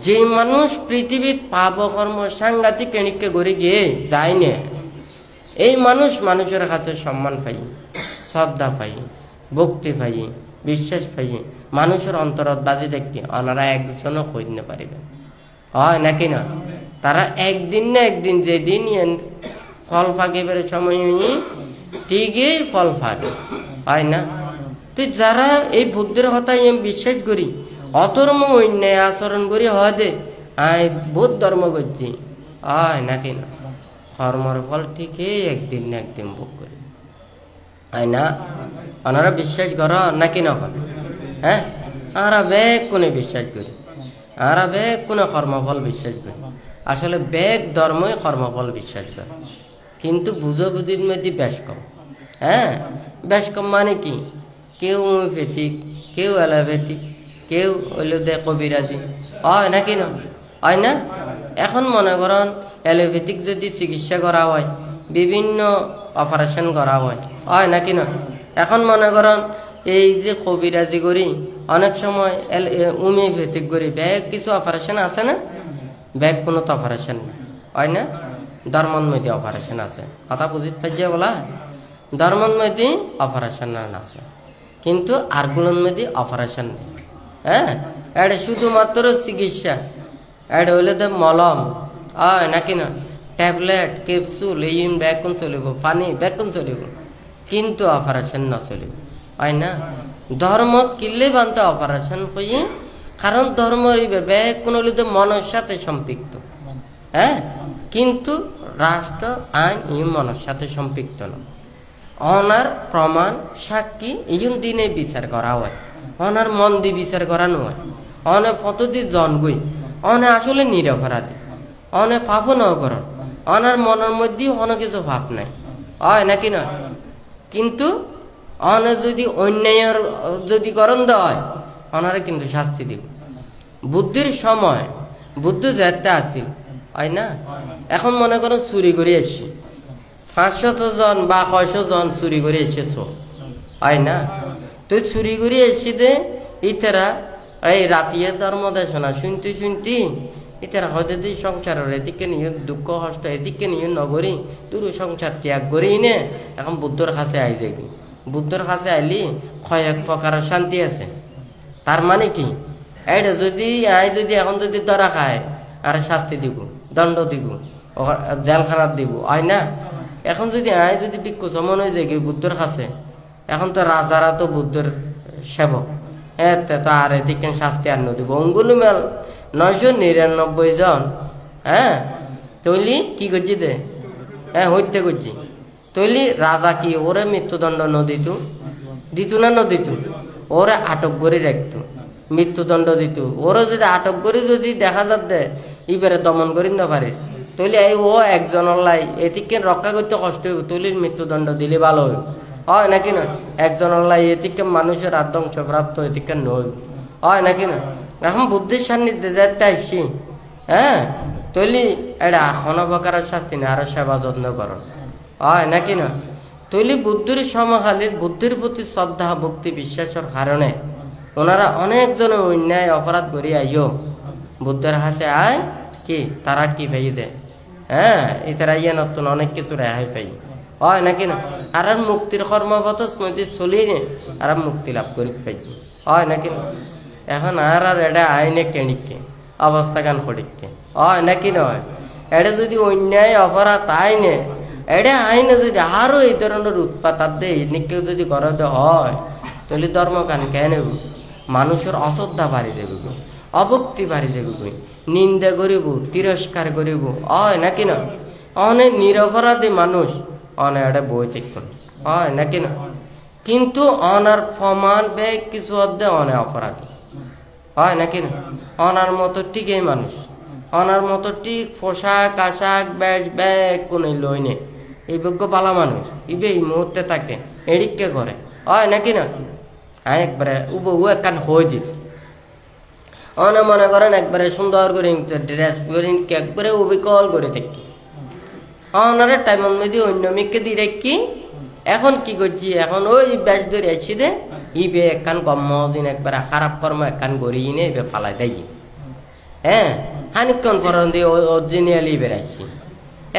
যে মানুষ পৃথিবীর পাপ কর্ম সাংঘাতিক কেনিককে গড়ে গিয়ে যায় না, এই মানুষ মানুষের কাছে সম্মান পাই, শ্রদ্ধা পাই, ভক্তি পাই, বিশ্বাস পাই, মানুষের অন্তরত বাজি দেখি ওনারা একজনও খোঁজ নিতে পারিবে, হয় নাকি না? তারা একদিন না একদিন যেদিন ফল ফাঁকিবার সময় ঠিকই ফল ফাঁকে, হয় না? তো যারা এই বুদ্ধের কথা বিশ্বাস করি, অধর্ম অন্যায় আচরণ করি হয় দে আয় বহুত ধর্ম করছি, হয় নাকি না? কর্মর ফল ঠিকই একদিন না একদিন ভোগ করি, হয় না? ওনারা বিশ্বাস করো নাকি না করো? হ্যাঁ, আমরা বেগ কোনে বিশ্বাস করি, আমরা বেগ কোনো কর্মফল বিশ্বাস করি, আসলে বেগ ধর্মই কর্মফল বিশ্বাস করে, কিন্তু বুঝো বুঝির মধ্যে বেশ কম। হ্যাঁ, বেশ কম মানে কি? কেউ হোমিওপ্যাথিক, কেউ অ্যালোপ্যাথিক, কেউ হইল দে কবিরাজি, হয় নাকি না? হয় না? এখন মনে করেন অ্যালোপ্যাথিক যদি চিকিৎসা করা হয়, বিভিন্ন অপারেশন করা হয় নাকি না? এখন মনে করেন এই যে কবিরাজি করি, অনেক সময় হোমিওপ্যাথিক করি, ব্যাগ কিছু অপারেশন আছে না? ব্যাগ কোনো তো অপারেশন নেই, হয় না? ধর্মর মধ্যে অপারেশন আছে, কথা বুঝিতে পারছে বলা? ধর্মর মধ্যে অপারেশন আছে, কিন্তু আরগুলোর মধ্যে অপারেশন নেই। হ্যাঁ, এটা শুধুমাত্র চিকিৎসা, এটা হইলে তো মলম, হয় নাকি না? ট্যাবলেট, ক্যাপসুল, এই ব্যাকুন চলিব, পানি ব্যাকুন চলিব, কিন্তু অপারেশন না চলিব, হয় না? ধর্ম কিনলে বানতে অপারেশন কই, কারণ ধর্মের এই ব্যাগ কোন হলে তো মনের সাথে সম্পৃক্ত। হ্যাঁ, কিন্তু রাষ্ট্র আইন এই মনের সাথে সম্পৃক্ত নয়। অনার প্রমাণ সাক্ষী এই দিনে বিচার করা হয়, অনার মন দিয়ে বিচার করানো হয়, অনে পদ্ধতি জনগই, অনে আসলে নিরপরাধী, অনে পাপ নকরণ, অনার মনের মধ্যে অনেক কিছু ভাব নাই, হয় নাকি না? কিন্তু অনে যদি অন্যায়ের যদি করণ দেওয়া হয়, অনারে কিন্তু শাস্তি দিব। বুদ্ধির সময় বুদ্ধ যেতে আছিল, হয় না? এখন মনে করো চুরি করে এসছি, 500 জন বা 600 জন চুরি করে এসেছ, হয় না? তুই চুরি করে এসছি দে ইতারা এই রাতিয়ে ধর্ম দেশ না শুনতে শুনতে ইতারা হয়তো যে সংসারের এদিকে নিয়ে দুঃখ কষ্ট এদিকে নিয়ে নগরী তোর সংসার ত্যাগ করি নে, এখন বুদ্ধর কাছে আই যাবি। বুদ্ধর কাছে আইলি কয়েক প্রকার শান্তি আছে। তার মানে কি? এটা যদি যদি এখন যদি ধরা খায় আর শাস্তি দিব, দণ্ড দিব, জেলখানাত দিব, হয় না? এখন যদি যদি ভিক্ষু চমন হয়ে যায় বুদ্ধর কাছে, এখন তো রাজারা তো বুদ্ধর সেবক, এতে তো আর এদিকে শাস্তি আর নদিব। অঙ্গুলুমেল 999 জন, হ্যাঁ তৈলি কি করছি দে, হ্যাঁ হইতে করছি, তৈলি রাজা কি ওরে মৃত্যুদণ্ড নদিত, দিত না নদিত? ওরে আটক করে রাখতো, মৃত্যুদণ্ড দিত। ওরা যদি আটক করে যদি দেখা যাবে এবারে দমন করি না পারে, তৈলি এই ও একজনের লাই এতিকে রক্ষা করতে কষ্ট হইব, তৈলির মৃত্যুদণ্ড দিলে ভালো হইব, হয় নাকি না? একজনের লাই এতিকে মানুষের আধ্বংসপ্রাপ্ত এতিকে নইব, হয় নাকি না? এখন বুদ্ধির সান্নিধ্যে যাইতে আসছি, হ্যাঁ, তৈলি এটা হনবকারের শাস্তি না, আরো সেবা যত্ন করো, হয় নাকি না? তৈলি বুদ্ধির সমকালীন বুদ্ধির প্রতি শ্রদ্ধা ভক্তি বিশ্বাসের কারণে ওনারা অনেকজনে অন্যায় অপরাধ করি আইও বুদ্ধের হাসে আয় কি তারা কি পাই দে, হ্যাঁ, এতারা ইয়ে নতুন অনেক কিছু রেহাই পাই, হয় নাকি না? আর মুক্তির কর্মপথ নদী চলি নে আর মুক্তি লাভ করি পাইছি, হয় নাকি না? এখন আর এটা আইনে কেনিকে অবস্থা গান করিকে, হয় নাকি নয়? এটা যদি অন্যায় অপরাধ আইনে এটা আইনে যদি আরো এই ধরনের উৎপাত দেয় নিকে যদি করে হয় তাহলে ধর্মকান কেন মানুষের অশ্রদ্ধা বাড়ি যাবে, অভক্তি বাড়ি যাবে, নিন্দা করিব তিরস্কার করিব, হয় নাকি না? অনেক নিরপরাধী মানুষ অনেক এটা বই ঠিক করে, হয় নাকি না? কিন্তু অনার প্রমাণ ব্যয় কিছু অর্ধে অনেক অপরাধী, হয় নাকি না? অনার মতো ঠিকই মানুষ, অনার মতো ঠিক পোশাক আশাক ব্যাস ব্যাগ কোন লই নে এই যোগ্য পালা মানুষ ইবে এই মুহূর্তে থাকে এদিকে করে, হয় নাকি না? একবারে উবু একখান হয়ে দিত অনে মনে করেন একবারে সুন্দর করে ড্রেস করে একবারে অবিকল করে থাকি অনারে টাইমের মধ্যে অন্য মেয়েকে দিয়ে রাখি। এখন কি করছি, এখন ওই ব্যাস ধরে আসছি দে ইবে একখান কম দিন একবারে খারাপ কর্ম একখান গড়িয়ে নে এবে ফালাই দেয়, হ্যাঁ, খানিকক্ষণ পর দিয়ে অরিজিনালি বেড়াচ্ছি।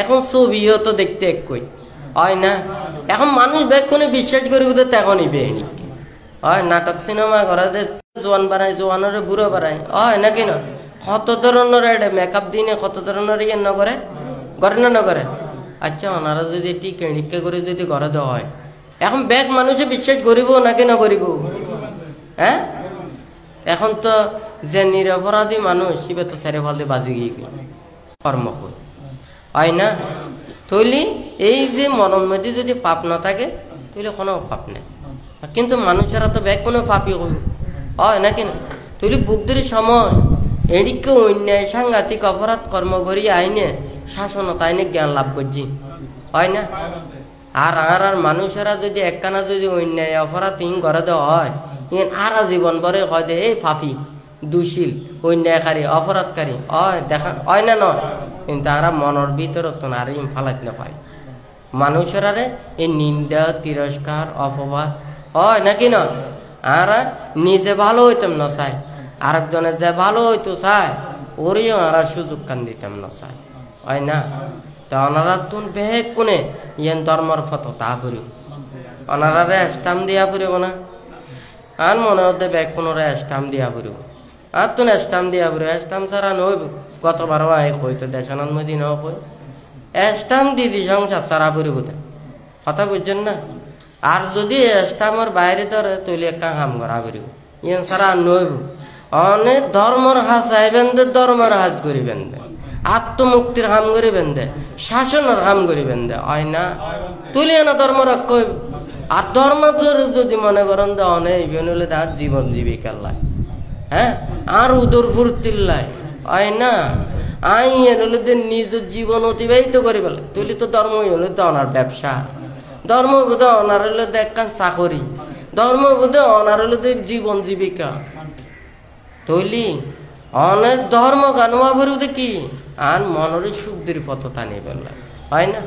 এখন ছবিও তো দেখতে একই, হয় না? এখন মানুষ ব্যাগ কোনো বিশ্বাস করি বোধ তখন ইবে হয় নাটক সিনেমা ঘরে জোয়ান বাড়ায় জোয়ানের বুড়ো বাড়ায়, হয় নাকি না? কত ধরনের এটা মেকআপ দিনে কত ধরনের ইয়ে নগরে করে না নগরে। আচ্ছা ওনারা যদি টিকে নিকে করে যদি ঘরে দেওয়া হয় এখন ব্যাগ মানুষে বিশ্বাস করিব নাকি না করিব, হ্যাঁ? এখন তো যে নিরপরাধী মানুষ শিবে তো সেরে ফল দিয়ে বাজি গিয়ে কর্ম হয় না? তৈলি এই যে মনের মধ্যে যদি পাপ না থাকে তাহলে কোনো পাপ নেই, কিন্তু মানুষেরা তো ব্যাগ কোনো পাপই করবে, হয় নাকি না? তৈলি বুদ্ধির সময় এদিকে অন্যায় সাংঘাতিক অপরাধ কর্ম করি আইনে শাসনত আইনে জ্ঞান লাভ করছি, হয় না? আর আর মানুষেরা যদি একখানা যদি অন্যায় অপরাধ হিং করে দেওয়া হয় আর জীবন ভরে হয় দে এই ফাফি দুশীল অন্যায়কারী অপরাধকারী, হয় দেখা হয় না নয়? কিন্তু আর মনের ভিতরত আর ইম ফালাইতে না পাই মানুষের এই নিন্দা তিরস্কার অপবাদ, হয় নাকি নয়? আর নিজে ভালো হইতাম না চাই, আরেকজনের যে ভালো হইতো চায় ওরিও আর সুযোগ কান দিতাম না চাই, হয় না? তা ওনারা তুন বেগ কোনে ইয়েন ধর্মর ফটো তা ফুরিব ওনারা স্টাম দিয়া ফুরিব না, আর মনে হতে ব্যাগ কোনো স্টাম দিয়া ফুরিব আর তুন স্টাম দিয়া ফুরিব, স্টাম ছাড়া নইব। গতবারও আই কইতো দেশানন্দ মদিন কই স্টাম দিদি সংসার ছাড়া ফুরিব কথা বুঝছেন না? আর যদি স্টামের বাইরে ধরে তৈলি একটা কাম করা ফুরিব ইয়েন ছাড়া নইব। অনেক ধর্মর হাজ আইবেন দে ধর্মের হাজ করিবেন দে আত্মমুক্তির হাম করিবেন দে শাসনের হাম করিবেন দে, হয় না? তুলি না ধর্ম রক্ষ আর ধর্ম যদি মনে করেন দে অনেক হলে তার জীবন জীবিকার লাই, হ্যাঁ, আর উদর ফুর্তির লাই, হয় না? আই হলে নিজ জীবন অতিবাহিত করি বলে তুলি তো ধর্ম হলে তো অনার ব্যবসা, ধর্ম বোধ অনার হলে তো একখান চাকরি, ধর্ম বোধ অনার হলে তো জীবন জীবিকা। তৈলি অনেক ধর্ম গানোয়া বেরোতে কি আর মনের শুদ্ধির পথ টানি বেলা, হয় না?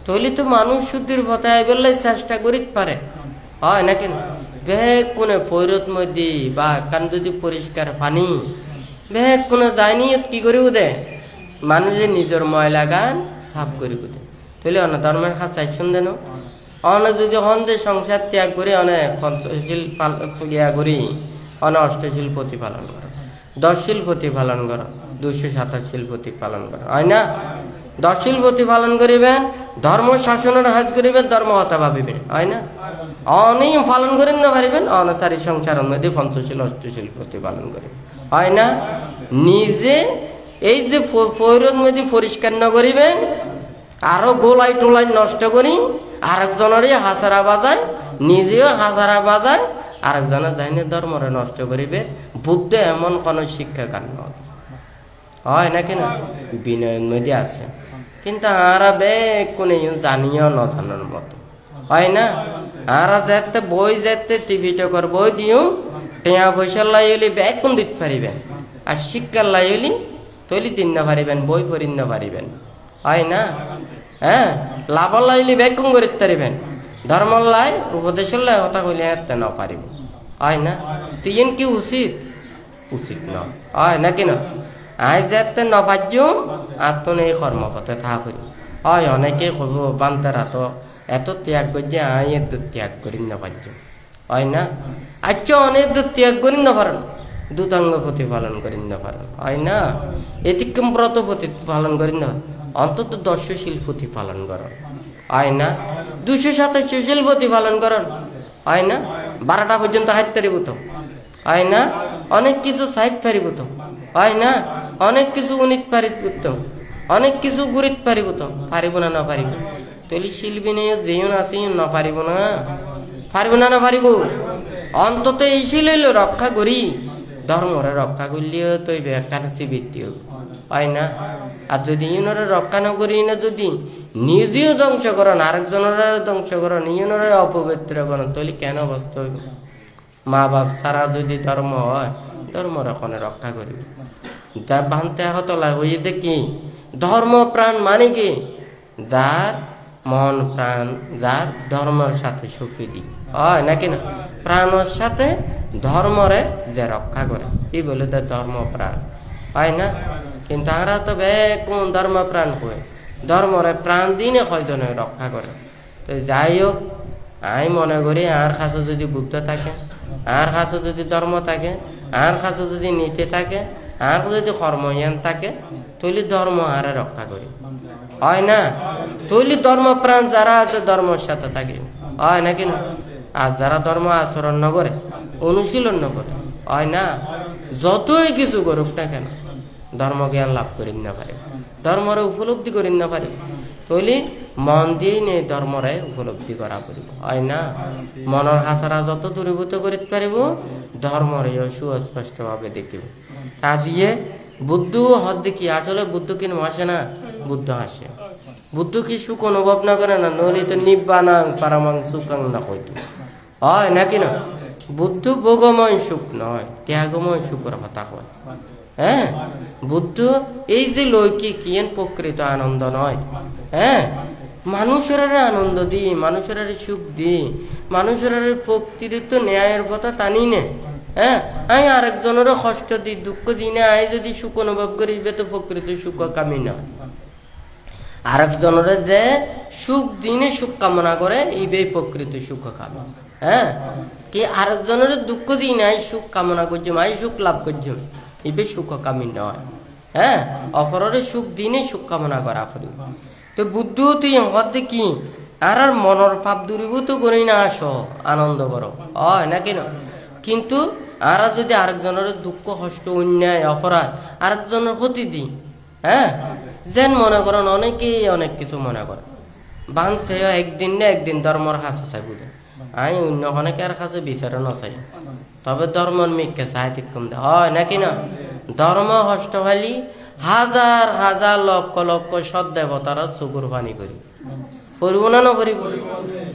তৈলি তো মানুষ শুদ্ধির পথে আই বেললে চেষ্টা করিতে পারে, হয় নাকি না? বেগ কোনে ফৈরত মধ্যে বা কান যদি পরিষ্কার পানি বেগ কোনে যায়নি কি করিব দে মানুষে নিজের ময়লা গান সাফ করিব দে। তৈলি অনেক ধর্মের কাজ চাইছুন দেন অনেক যদি হন্দে সংসার ত্যাগ করে অনেক পঞ্চশীল ইয়া করি অনেক অষ্টশীল প্রতিপালন করে, 10 শীল প্রতিপালন করো, 227 প্রতিপালন করো, হয় না? 10 শীল প্রতিপালন করিবেন, ধর্ম শাসনের হাজ করিবেন, ধর্ম হতা ভাবিবেন, হয় না? অনেক পালন করেন না পারিবেন অনাচারী সংসারের মধ্যে পঞ্চশীল অষ্টশীল প্রতিপালন করিবেন, হয় না? নিজে এই যে ফৈরত মধ্যে পরিষ্কার না করিবেন আরো গোলাই টোলাই নষ্ট করি আরেকজনেরই হাজারা বাজায় নিজেও হাজারা বাজায় আরেকজনের যাইনে ধর্মরে নষ্ট করিবে। বুদ্ধ এমন কোন শিক্ষা কান হয় নাকি না বিনয়ের মধ্যে আছে কিন্তু আরা বেকুনে জানিও ন জানার মতো হয় না আরা যেতে বই যেতে টিভিটা কর বই দিও টেয়া পয়সা লাইলি বেকুন দিতে পারিবেন আর শিক্ষার লাইলি তৈলি দিন না পারিবেন বই পড়িন না পারিবেন হয় না হ্যাঁ লাভ লাইলি বেকুন করে পারিবেন ধর্ম লাই উপদেশ লাই হতা হইলে এতে না পারিব হয় না তুই কি উচিত উচিত নয় হয় নাকি না আই যেতে নভাজ্য আর তো এই কর্মপথে থাকি হয় অনেকে কব বান্তারা তো এত ত্যাগ করছে আই এত ত্যাগ করি নভাজ্য হয় না আচ্ছা অনেক ত্যাগ করি না পারেন দুতাঙ্গ প্রতিপালন করি না পারেন হয় না এতিক্রম ব্রত প্রতিপালন করি না অন্তত 10 শিল প্রতিপালন করেন হয় না 227 শিল প্রতিপালন করেন হয় না 12টা পর্যন্ত হাইতে পারিব তো হয় না অনেক কিছু সাহিত পারিব তো হয় না অনেক কিছু উনিত পারিব তো অনেক কিছু গুরিত পারিব তো পারিব না না পারিব তৈলি শিল্পী নেই যেও আছে না পারিব না পারিব না না পারিব অন্তত এই শিল রক্ষা করি ধর্মরে রক্ষা করলেও তো ব্যাখ্যার বৃত্তি হবে হয় না আর যদি ইউনরে রক্ষা না করি না যদি নিজেও ধ্বংস করেন আরেকজনের ধ্বংস করেন ইউনরে অপবিত্র করেন তাহলে কেন অবস্থা হইব মা বাপ ছাড়া যদি ধর্ম হয় ধর্মর ওখানে রক্ষা করিব যা ভান্তে হতলা হয়ে দেখি ধর্ম প্রাণ মানে কি যার মন প্রাণ যার ধর্মের সাথে সুখী হয় নাকি না প্রাণের সাথে ধর্মরে যে রক্ষা করে এই বলে তো ধর্ম প্রাণ হয় না কিন্তু আমরা তো কোন ধর্ম প্রাণ হয়ে ধর্মরে প্রাণ দিনে কয়জনে রক্ষা করে তো যাই হোক আমি মনে করি আর কাছে যদি বুদ্ধ থাকে আর কাছে যদি ধর্ম থাকে আর কাছে যদি নীতি থাকে আর যদি কর্মজ্ঞান থাকে তৈলি ধর্ম আরে রক্ষা করি হয় না তৈলি ধর্ম প্রাণ যারা আছে ধর্মের সাথে থাকে হয় নাকি না আর যারা ধর্ম আচরণ ন করে অনুশীলন ন করে হয় না যতই কিছু করুক না কেন ধর্ম জ্ঞান লাভ করি না পারে ধর্মরে উপলব্ধি করি না পারে তৈলি মন দিয়ে নেই ধর্মরে উপলব্ধি করা পারিব হয় না মনের হাসারা যত দূরীভূত করিতে পারিব ধর্মরে সুস্পষ্ট ভাবে দেখিব তা দিয়ে বুদ্ধ হদ দেখি আসলে বুদ্ধ কিন হাসে না বুদ্ধ হাসে বুদ্ধ কি সুখ অনুভব না করে না নলি তো নিব্বানাং পারামাং সুখাং না কইতো হয় নাকি না বুদ্ধ ভোগময় সুখ নয় ত্যাগময় সুখের কথা কয় হ্যাঁ বুদ্ধ এই যে লৌকিক প্রকৃত আনন্দ নয় হ্যাঁ মানুষের আনন্দ দি মানুষের সুখ দি মানুষের প্রকৃত ন্যায়ের কথা টানি নে হ্যাঁ আমি আরেকজনের কষ্ট দি দুঃখ দিই না আই যদি সুখ অনুভব করি তো প্রকৃত সুখ কামি নয় আরেকজনের যে সুখ দিনে সুখ কামনা করে এই প্রকৃত সুখ কামে হ্যাঁ কি আরেকজনের দুঃখ দিই নাই সুখ কামনা করছি আই সুখ লাভ করছি এই সুখ কামি নয় হ্যাঁ অপরের সুখ দিনে সুখ কামনা করা পড়ি তো বুদ্ধ তুই হতে কি আর মনের ভাব দূরীভূত করি না আসো আনন্দ করো হয় নাকি না কিন্তু আর যদি আরেকজনের দুঃখ কষ্ট অন্যায় অপরাধ আরেকজনের ক্ষতি দিই হ্যাঁ যেন মনে করেন অনেকেই অনেক কিছু মনে করে বানতে একদিন না একদিন ধর্মর কাছে চাই বুঝে আমি অন্য অনেকে আর কাছে বিচারে নচাই তবে ধর্মর মিকে সাহিত্য কম দেয় হয় নাকি না ধর্ম কষ্ট হলি হাজার হাজার লক্ষ লক্ষ সৎ দেবতারা চকুর পানি করি করিব না নকরিব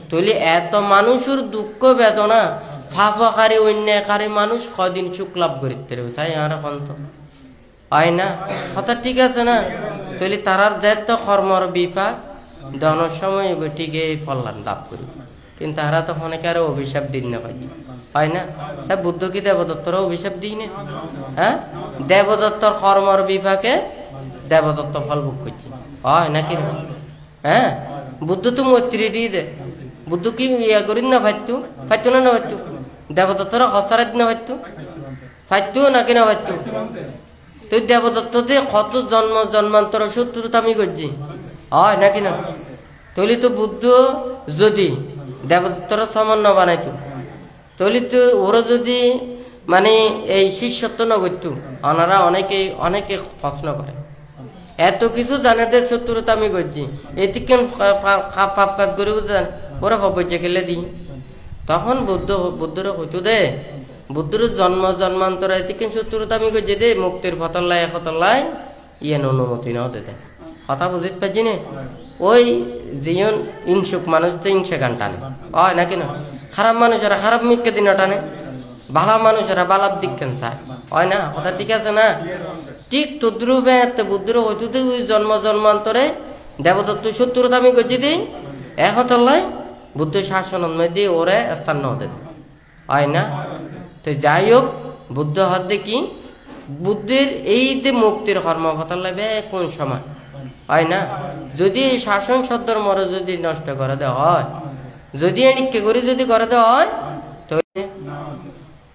তুলি এত মানুষের দুঃখ বেদনা ফাফাকারী অন্যায়কারী মানুষ কদিন সুখ লাভ করিতে চাই আর এখন তো হয় না কথা ঠিক আছে না তুলি তারার দায়িত্ব কর্মর বিপাক দনের সময় ঠিকই ফলান লাভ করি কিন্তু তারা তো অনেকে আরো অভিশাপ দিন না পাই হয় না সব বুদ্ধ কি দেবদত্তর অভিশাপ দিই না হ্যাঁ দেবদত্তর কর্মর বিপাকে দেবদত্ত ফল ভোগ করছে হয় নাকি হ্যাঁ বুদ্ধ তো মৈত্রী দিয়ে দে বুদ্ধ কি ইয়া করি না ফাইতু ফাইতু না ফাইতু দেবদত্তর হসারাত না ফাইতু ফাইতু নাকি না ফাইতু তুই দেবদত্ত দিয়ে কত জন্ম জন্মান্তর শত্রুতা আমি করছি হয় নাকি না তৈলি তো বুদ্ধ যদি দেবদত্তর সামান্য বানাইতো তৈলি তো ওরা যদি মানে এই শিষ্যত্ব না করতো ওনারা অনেকে অনেকে প্রশ্ন করে এত কিছু জানে যে শত্রুতা আমি করছি এটি কেন পাপ কাজ করে বুঝলেন ওরা হবজ্জে খেলে দিই তখন বুদ্ধরে হইতো দে বুদ্ধর জন্ম জন্মান্তর এটি কেন শত্রুতা আমি করছি দে মুক্তির ফতল্লাই ইয়েন অনুমতি নাও দেয় কথা বুঝতে পারছি না ওই জিয়ন ইংসুক মানুষ তো ইংসে গান টানে হয় নাকি না খারাপ মানুষেরা খারাপ মিথ্যে দিন টানে ভালো মানুষেরা বালাপ দিক কেন চায় হয় না কথা ঠিক আছে না ঠিক তদ্রুপে বুদ্ধির হয়তো ওই জন্ম জন্মান্তরে দেবদত্ত শত্রুতা আমি গজি দিই একতলায় বুদ্ধ শাসন মধ্যে ওরে স্থান ন দে হয় না তো যাই হোক বুদ্ধ হতে কি বুদ্ধির এই যে মুক্তির কর্ম কথা লাগবে কোন সময় হয় না যদি শাসন সদ্দর মরে যদি নষ্ট করে দেওয়া হয় যদি এদিকে করে যদি করে দেওয়া হয় তো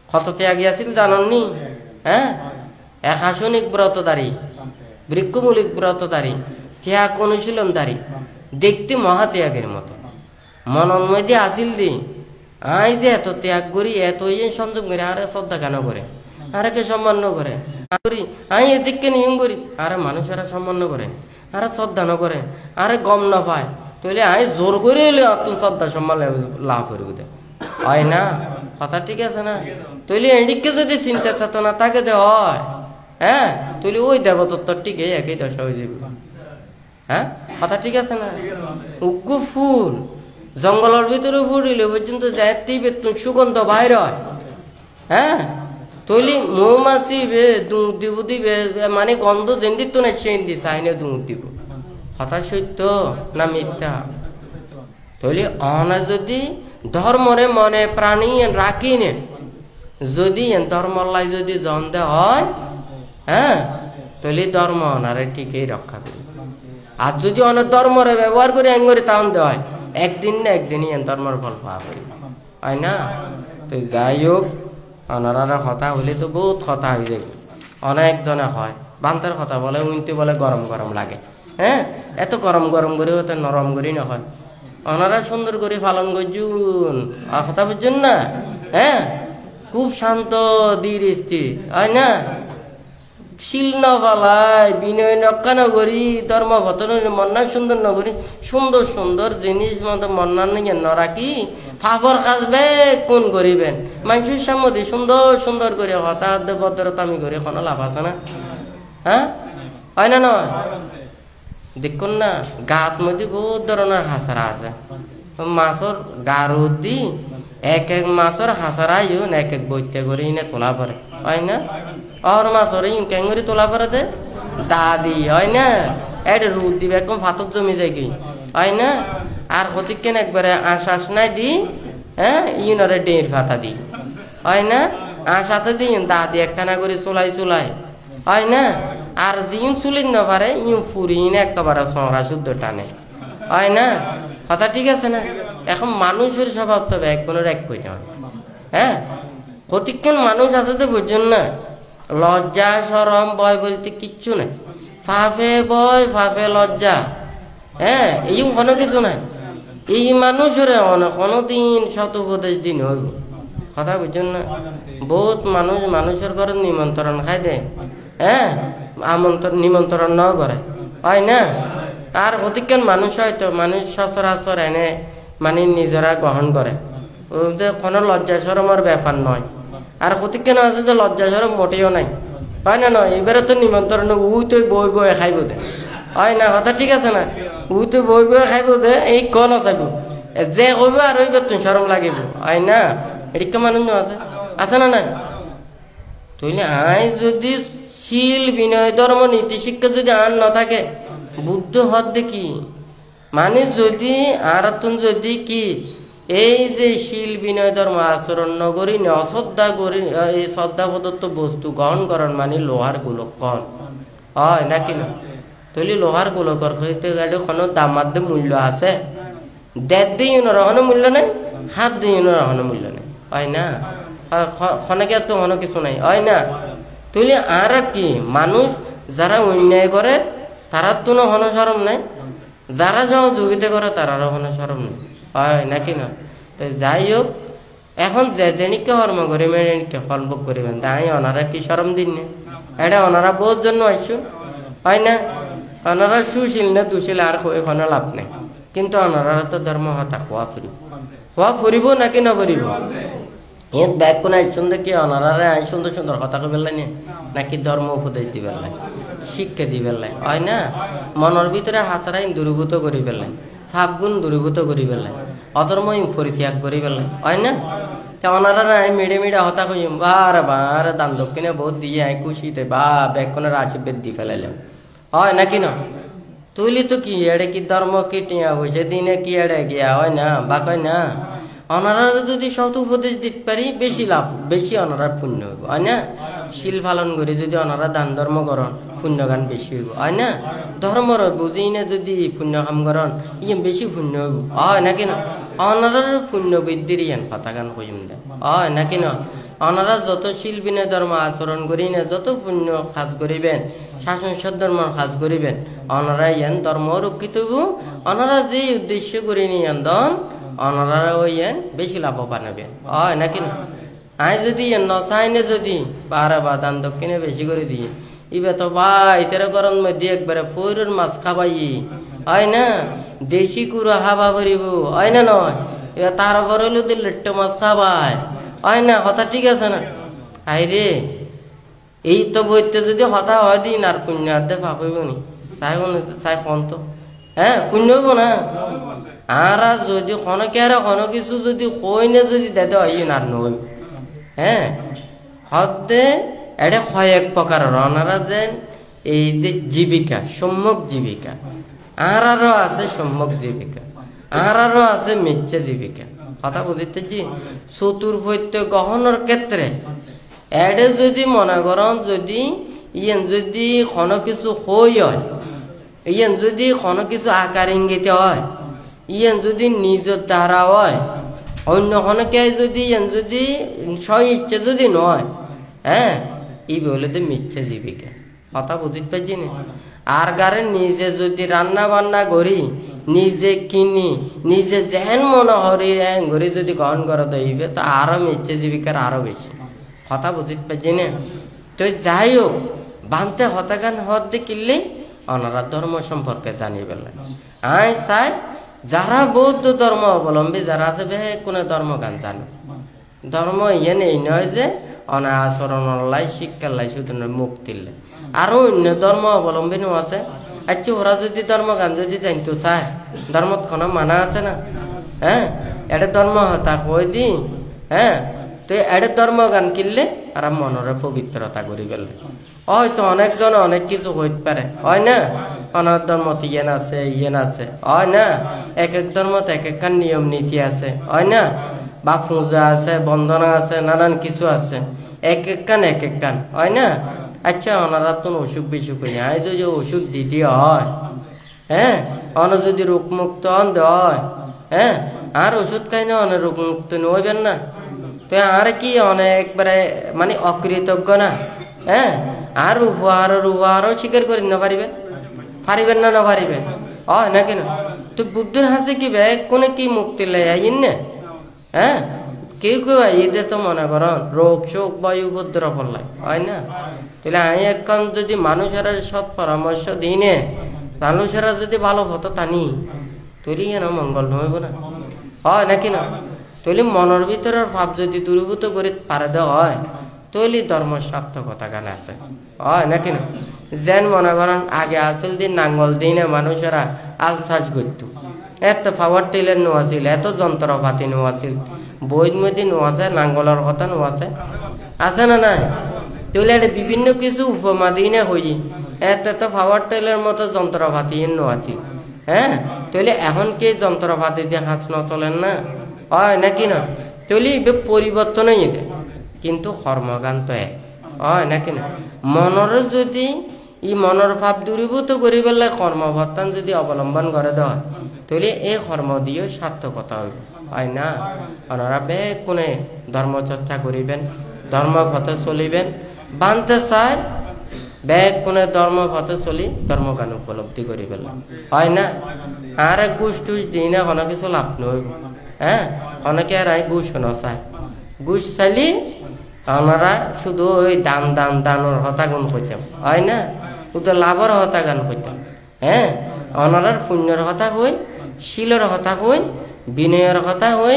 কত ত্যাগী আছিল জাননি হ্যাঁ এক আসনিক ব্রতধারী বৃক্ষমূলিক ব্রতধারী ত্যাগ অনুশীলনধারী দেখতে মহাত্যাগের মতো মনের মধ্যে আসিল দি আই যে এত ত্যাগ করি এত সংযম করি আরে শ্রদ্ধা কেন করে আরে কে সম্মান করে আই এদিককে নিয়ম করি আরে মানুষেরা সম্মান করে আরে শ্রদ্ধা ন করে আরে গম না পায় তাহলে আই জোর করে এলে আত্মশ্রদ্ধা সম্মান লাভ করবো দে হয় না কথা ঠিক আছে না তাহলে এদিককে যদি চিন্তা চেতনা তাকে দে হয় হ্যাঁ তাহলে ওই দেবতত্ত্ব টিকে একই দশা হয়ে যাবে হ্যাঁ কথা ঠিক আছে না উগ্র ফুল জঙ্গলের ভিতরে ফুটিলে পর্যন্ত যাইতেই বেতন সুগন্ধ বাইর হয় হ্যাঁ তৈলি মৌমাছি বে দুধ দিব দিবে মানে গন্ধ যেন দিত না সেই দি চাইনে দুধ দিব কথা সত্য না মিথ্যা তৈলি অনা যদি ধর্মরে মনে প্রাণী রাখি নে যদি ধর্মলাই যদি জন দে হয় হ্যাঁ তৈলি ধর্ম অনারে ঠিকই রক্ষা করি আর যদি অনেক ধর্মরে ব্যবহার করে এঙ্গরি তাহন দেওয়া হয় একদিন না একদিনই ধর্মের ফল পাওয়া করি হয় না তো যাই হোক অনারা কথা হইলে তো বহুত কথা হয়ে যাবে অনেকজনে হয় বান্তার কথা বলে উনতে বলে গরম গরম লাগে হ্যাঁ এত গরম গরম করে হতে নরম করি না হয় ওনারা সুন্দর করে পালন করছুন আর কথা বুঝছেন না হ্যাঁ খুব শান্ত ধীর স্থির হয় না শিল ন পালায় বিনয় নক্কা নগরী ধর্ম ভতন মন্না সুন্দর নগরী সুন্দর সুন্দর জিনিস মতো মন্না ন রাখি ফাফর কাজবে কোন করিবেন মানুষের সামনে সুন্দর সুন্দর করে হঠাৎ ভদ্রতামি করে কোনো লাভ আছে না হ্যাঁ হয় না নয় দেখুন না গাত মধ্যে বহুত ধরনের হাসারা আছে মাছের গারুদ দি এক এক মাছের হাসারা এক এক বইতে করে ইনে তোলা পরে হয় না আর মাছের ইনকেন করে তোলা পরে দে দাদি হয় না এটা রোদ দিবে একদম ভাতর জমি যায় কি হয় না আর হতিকেন একবারে আশ নাই দি হ্যাঁ ইউনারে ডের ফাতা দি হয় না আশ আছে দি দাদি একখানা করে চুলাই চুলাই হয় না আর যিন চুলিন না পারে ইউ ফুরিন একেবারে সংরা শুদ্ধ টানে হয় না কথা ঠিক আছে না এখন মানুষের স্বভাব তবে এক কোনো এক কই না হ্যাঁ কতিক্ষণ মানুষ আছে তো বুঝছেন না লজ্জা শরম ভয় বলতে কিচ্ছু নাই ফাফে ভয় ফাফে লজ্জা হ্যাঁ এই কোনো কিছু নাই এই মানুষের কোনোদিন শত উপদেশ দিন হইব কথা বুঝছেন না বহুত মানুষ মানুষের ঘরে নিমন্ত্রণ খাই দেয় হ্যাঁ নিমন্ত্রণ ন করে হয় না আর অতিক্ষণ মানুষ হয়তো মানুষ সচরাচর এনে মানে নিজেরা গ্রহণ করে কোনো লজ্জা শরমের ব্যাপার নয় আর প্রতিক্ষণ আছে যে লজ্জা শরম মোটেও নাই হয় না নয় এবারে তো নিমন্ত্রণ উই তো বই বই খাইব দে হয় না কথা ঠিক আছে না উই তো বই বই খাইব দে এই কন চাইব যে কইব আর ওই বেতন শরম লাগিব হয় না এদিকে মানুষ আছে আছে না নাই তুইলে আই যদি শীল বিনয় ধর্ম নীতি শিক্ষা যদি আন না থাকে বুদ্ধ হদ দেখি মানে যদি আর যদি কি এই যে শীল বিনয় ধর্ম আচরণ নগরী অশ্রদ্ধা করি এই শ্রদ্ধা প্রদত্ত বস্তু গ্রহণ করেন মানে লোহার গোলক কন হয় নাকি না তাহলে লোহার গোলকর খেতে গেলে কোনো দাম মাধ্যমে মূল্য আছে 1.5 দিন রহনো মূল্য নেই 7 দিন রহনো মূল্য নেই হয় না খনকে তো কোনো কিছু নাই হয় না তাহলে আর কি মানুষ যারা অন্যায় করে তারা তো হন সরম নাই যারা সহযোগিতা করে তারারও হন সরম নেই হয় নাকি না তো যাই হোক এখন যে যেনিকে কর্ম করি মেনিকে ফল ভোগ করিবেন তাই ওনারা কি সরম দিন না এটা ওনারা বহুত জন্য আসুন হয় না ওনারা সুশীল না দুশীল আর কোনো লাভ নেই কিন্তু ওনারা তো ধর্ম হতা খোয়া ফুরিব নাকি না ফুরিব এর ব্যাগ কোন আইসুন দেখি ওনারা আই সুন্দর সুন্দর কথা কবেন নাকি ধর্ম উপদেশ দিবেন শিক্ষা দি পেলাই হয় না মনের ভিতরে হাসারাই দূরীভূত করি পেলাই ভাবগুণ দূরীভূত করি পেলাই অধর্ম পরিত্যাগ করি পেলাই হয় না ওনারা নাই মেডে মেডে হতা কই বারে দান দক্ষিণে বহুত দিয়ে আই খুশিতে বা বেকনের আশীর্বাদ দি ফেলাইলাম হয় নাকি না তুলি তো কি এড়ে কি ধর্ম কি টিয়া হয়েছে দিনে কি এড়ে গিয়া হয় না বা কয় না ওনারা যদি সৎ উপদেশ দিতে পারি বেশি লাভ বেশি ওনারা পুণ্য হইব হয় না শিল পালন করে যদি ওনারা দান ধর্ম করন পুণ্য গান বেশি হইব হয় না ধর্মর বুঝি না যদি পুণ্য কাম করন ইয়ে বেশি পুণ্য হইব হয় নাকি না ওনারা পুণ্য বৃদ্ধির ইয়ান কথা গান কইম দেয় হয় নাকি না ওনারা যত শিল্পীনে ধর্ম আচরণ করি না যত পুণ্য কাজ করিবেন শাসন সদ্ধর্ম কাজ করিবেন ওনারা ইয়ান ধর্ম রক্ষিত হইব ওনারা যে উদ্দেশ্য করি নিয়ান দন ওনারা ওই বেশি লাভবান হবে হয় নাকি না আই যদি নচাইনে যদি বারে বা দান দক্ষিণে বেশি করে দিয়ে ইবে তো ভাই তেরো গরম মধ্যে একবারে ফৈরুর মাছ খাবাই হয় না দেশি কুড়ো হাবা করিব হয় না নয় এবার তার উপর হইলো লেট্ট মাছ খাবাই হয় না কথা ঠিক আছে না আই রে এই তো বইতে যদি হতা হয় দিন আর পুণ্য আদে পাপ হইব নি চাই ফোন তো হ্যাঁ পুণ্য হইব না আর যদি কোনো কিছু যদি কইনে যদি দেদে হয় আর নই হ্যাঁ হদে এটা কয়েক প্রকার ওনারা যেন এই যে জীবিকা সম্যক জীবিকা আরও আছে সম্যক জীবিকা আরও আছে মিথ্যা জীবিকা কথা বুঝিতে জি চতুর্ভৈত্য গ্রহণের ক্ষেত্রে এডে যদি মনে করেন যদি ইয়েন যদি কোনো কিছু হই হয় ইয়েন যদি কোনো কিছু আকার ইঙ্গিতে হয় ইয়েন যদি নিজের দ্বারা হয় অন্য কোনোকে যদি ইয়েন যদি স্ব ইচ্ছে যদি নয় হ্যাঁ এই বলে তো মিথ্যা জীবিকা কথা বুঝিতে পারছি না আর গারে নিজে যদি রান্না বান্না করি নিজে কিনি নিজে যেন মনে হরি ঘরে যদি গ্রহণ করা দইবে তো আরো মিথ্যা জীবিকার আরো বেশি কথা বুঝিতে পারছি না তো যাই হোক বানতে হতাগান হতে কিনলে ওনারা ধর্ম সম্পর্কে জানিয়ে পেলেন আই চাই যারা বৌদ্ধ ধর্ম অবলম্বী যারা আছে বে কোনো ধর্মগান জানে ধর্ম ইয়ে নেই নয় যে অনা আচরণ লাই শিক্ষার লাই শুধু মুক্তির আরো অন্য ধর্ম অবলম্বী আছে আচ্ছা ওরা যদি ধর্মগান যদি জানতো চায় ধর্মত কোনো মানা আছে না হ্যাঁ এটা ধর্ম হতা কই দি হ্যাঁ তো এটা ধর্মগান কিনলে আর মনের পবিত্রতা করি গেলে হয়তো অনেকজন অনেক কিছু হইতে পারে হয় না অনেক ধর্মত ইয়েন আছে হয় না এক এক ধর্মত এক একখান নিয়ম নীতি আছে হয় না বা পূজা আছে বন্দনা আছে নানান কিছু আছে এক একখান হয় না আচ্ছা ওনারা তো অসুখ বিসুখ হয়ে যায় যদি অসুখ দিতে হয় হ্যাঁ অন যদি রোগমুক্ত হয় হ্যাঁ আর ওষুধ খাই না অনেক রোগমুক্ত নইবেন না তো আর কি অনেকবারে মানে অকৃতজ্ঞ না হ্যাঁ আর উপহারও স্বীকার করে না পারিবেন না পারিবেন হয় না কেন তো বুদ্ধির হাসে কি বে কোনে কি মুক্তি লাই না হ্যাঁ কেউ এদের তো মনে করেন রোগ শোক বায়ু উপদ্রব পড়লাই হয় না তাহলে আমি এখন যদি মানুষেরা সৎ পরামর্শ দিই নে মানুষেরা যদি ভালো হতো টানি তৈরি কেন মঙ্গল নইব না হয় নাকি না তৈলি মনের ভিতরের ভাব যদি দূরীভূত করে পারে দেওয়া হয় তৈলি ধর্ম সার্থকতা গান আছে হয় নাকি না যেন মনে করেন আগে আসল দিন নাঙ্গল দিনে মানুষেরা আলসাজ করতো এত পাওয়ার টিলের নোয়া ছিল এত যন্ত্রপাতি নোয়া ছিল বইর মধ্যে নোয়া আছে নাঙ্গলের কথা নোয়া আছে না নাই তাহলে এটা বিভিন্ন কিছু উপমা দিই না হই এত পাওয়ার টিলের মতো যন্ত্রপাতি নোয়া ছিল হ্যাঁ তাহলে এখন কি যন্ত্রপাতি দিয়ে হাঁস নচলেন না হয় নাকি না তাহলে পরিবর্তনই এটা কিন্তু কর্মগান তো এক হয় নাকি না মনের যদি ই মনের ভাব দূরীভূত করি পেলে কর্মবর্তন যদি অবলম্বন করে দেওয়া তাহলে এই কর্ম দিয়েও সার্থকতা হইব হয় না ওনারা বে কোনে ধর্মচর্চা করিবেন ধর্ম পথে চলিবেন বানতে চায় ব্যাগ কোনে ধর্ম পথে চলি ধর্মগান উপলব্ধি করি পেলাম হয় না আর ঘুষ টুস দিই না কোনো কিছু লাভ নইব হ্যাঁ অনেকে আর ঘুষ নচায় ঘুষ চাইলি ওনারা শুধু ওই দানোর হতাগুণ কইতাম হয় না শুধু লাভর হতাগান কইতাম হ্যাঁ ওনারার পুণ্যর কথা কই শিলের কথা কই বিনয়ের কথা কই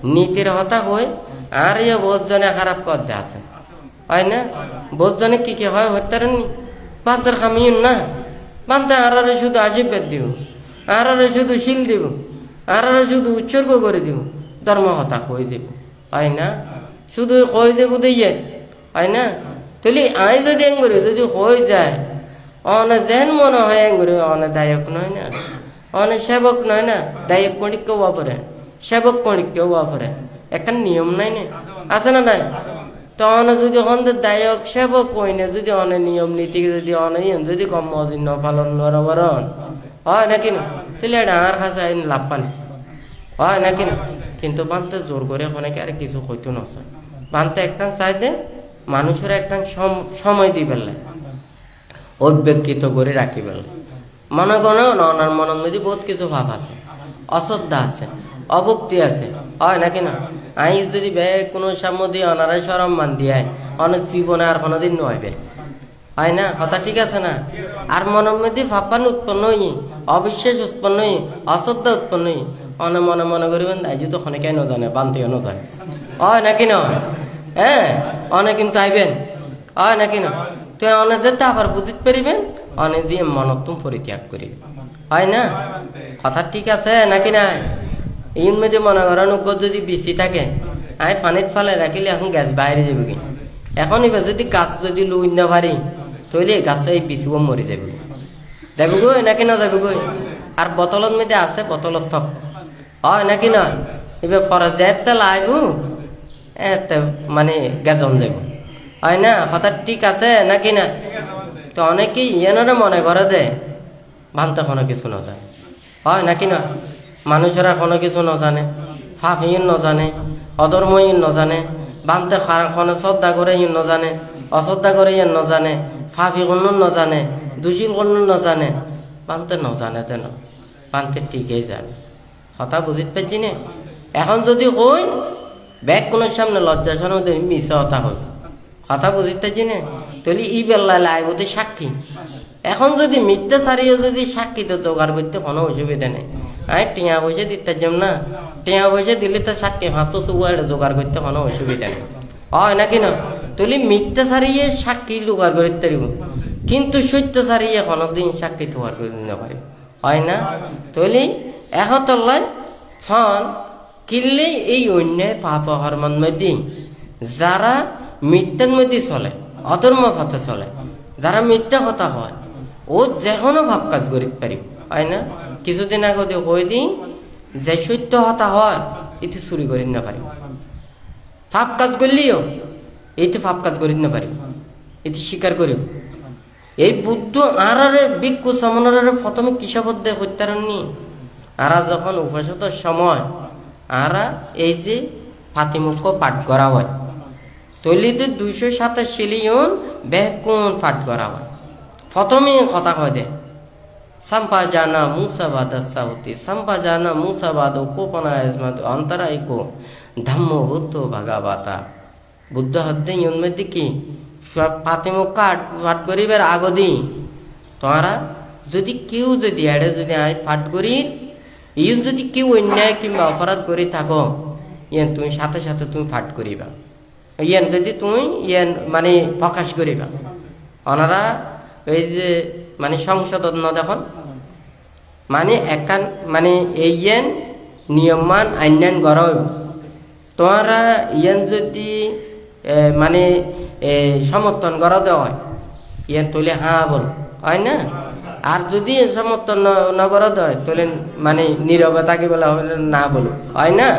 নীতির কথা কই আর ইয়ে বহুত জনে খারাপ করতে আছে হয় না বহুত জনে কি হয় হইতারেন বান্তার খামিউন না, বান্তা আরারে শুধু আশীর্বাদ দিব, আরারে শুধু শিল দিব, আরারে শুধু উৎসর্গ করে দিব, ধর্ম হতা কই দেব, হয় না? শুধু কই দেব দিয়ে, হয় না? তাহলে আই যদি এঙ্গুরি যদি হয়ে যায়, অনেক যেন মনে হয় এঙ্গুরি অনেক দায়ক নয় না, অনেক সেবক নয় না, দায়ক পড়ি কেউ বাপরে, সেবক পড়ি কেউ বাপরে, একটা নিয়ম নাই না, আছে না নাই? তো অনেক যদি অনেক দায়ক সেবক কই না, যদি অনেক নিয়ম নীতি যদি অনেক যদি কম মজিন পালন নরবরণ হয় নাকি না, তাহলে এটা আর কাছে লাভ পানি হয় নাকি না? কিন্তু বানতে জোর করে অনেকে আর কিছু হইতো নয়, বানতে একটা চাই দে মানুষের একটা সময় দি পেলে অব্যক্তিত করে রাখি পেলে। মনে কোনো ননার মনের মধ্যে বহুত কিছু ভাব আছে, অশ্রদ্ধা আছে, অভক্তি আছে, হয় নাকি না? আই যদি বে কোনো সামদি অনারায় সরম মান দিয়ে অনেক জীবনে আর কোনোদিন নইবে, হয় না? কথা ঠিক আছে না? আর মনের মধ্যে ভাববান উৎপন্ন হই, অবিশ্বাস উৎপন্ন হই, অশ্রদ্ধা উৎপন্ন হই, অনে মনে মনে করিবেন আইজু তো অনেকে ন জানে, বানতেও ন জানে, হয় নাকি নয়? হ্যাঁ, অনেক কিন্তু আইবেন, হয় নাকি না? তুই অনেক যেতে আবার বুঝিতে পারিবেন, অনেক যে মনত তুমি পরিত্যাগ করিবে, হয় না? কথা ঠিক আছে নাকি না? এই মধ্যে মনে করেন যদি বিচি থাকে, আই ফানিত ফালে রাখিলে এখন গ্যাস বাইরে যাবে কি, এখন এবার যদি গাছ যদি লুই না পারি তৈলে গাছ এই বিচিও মরি যাবে, যাবে গই নাকি না যাবে গই? আর বোতলত মধ্যে আছে, বোতলত থক, হয় নাকি না? এবার ফরে যেতে লাইবু এতে মানে গেজন যাব, হয় না? কথা ঠিক আছে নাকি না? তো অনেকেই ইয়েনরে মনে করে যে ভান্তে কোনো কিছু না যায়, হয় নাকি না? মানুষেরা কোনো কিছু ন জানে, ফাফিন ন জানে, অধর্মহীন ন জানে, বানতে কোনো শ্রদ্ধা করে ইন ন জানে, অশ্রদ্ধা করে ইন ন জানে, ফাফি কোনো ন জানে, দূষিল কোনো ন জানে, বানতে ন জানে যেন বানতে ঠিকই জানে। কথা বুঝিতে পারছি না? এখন যদি হই ব্যাগ কোনো সামনে লজ্জাসন মিশে হতা হই, কথা বুঝিতে পারছি না? তাহলে ই বেল্লা লাইবতে সাক্ষী, এখন যদি মিথ্যা ছাড়িয়ে যদি সাক্ষী তো জোগাড় করতে কোনো অসুবিধা নেই, আমি টিয়া পয়সা দিতে যাব না, টিয়া পয়সা দিলে তো সাক্ষী 500 জোগাড় করতে কোনো অসুবিধা নেই, হয় নাকি না? তাহলে মিথ্যা ছাড়িয়ে সাক্ষী জোগাড় করতে পারিব, কিন্তু সত্য ছাড়িয়ে কোনোদিন সাক্ষী জোগাড় করে নিতে পারিব, হয় না? তাহলে এহতল্লায় ছন কিনলে এই অন্যায় পাপ হরমন মধ্যে যারা মিথ্যার মধ্যে চলে, অধর্ম পথে চলে, যারা মিথ্যা কথা হয় ও যে কোনো ভাব কাজ করিতে পারিব, হয় না? কিছুদিন আগে হয়ে দিন যে সত্য হতা হয় এটি চুরি করি না পারি, পাপ কাজ করলেও এইটি পাপ কাজ করি না পারি, এটি স্বীকার করিও। এই বুদ্ধ আরারে ভিক্ষু সমনরে প্রথমে কিসবদ্ধে হত্যারণনি আরা যখন উপাসতার সময় আরা এই যে ফাতিমুখ পাঠ করা হয়, তৈলিতে 227 শিলিয়ন ব্যাকুন পাঠ করা হয়। প্রথমে কথা কয় দে সাম্পা জানা মুসাবাদ সাউতি সাম্পা জানা মুসাবাদ কোপনা আজমাত অন্তরাইকো ধম্ম বুদ্ধ ভাগাবাতা। বুদ্ধ হদ্দে ইউনমেদি কি ফাতিমুখ পাঠ করিবার আগদি তোমরা যদি কেউ যদি এড়ে যদি আমি পাঠ করি ইন যদি কেউ অন্যায় কিংবা অপরাধ করে থাকো ইয়ান তুমি সাথে সাথে তুমি পাঠ করিবা, ইয়ান যদি তুমি ইয়ান মানে প্রকাশ করিবা। ওনারা এই যে মানে সংশোধন ন দেখুন মানে একান মানে এই ইয়ান নিয়মান আইনান গড় তোমরা ইয়ান যদি মানে সমর্থন করা দেওয়া হয় ইয়ান তুলে হ্যাঁ বল, হয় না? আর যদি সমর্থন নগর দেয় তাহলে মানে নীরবে তাকে বলা হবে না বলো, হয় না?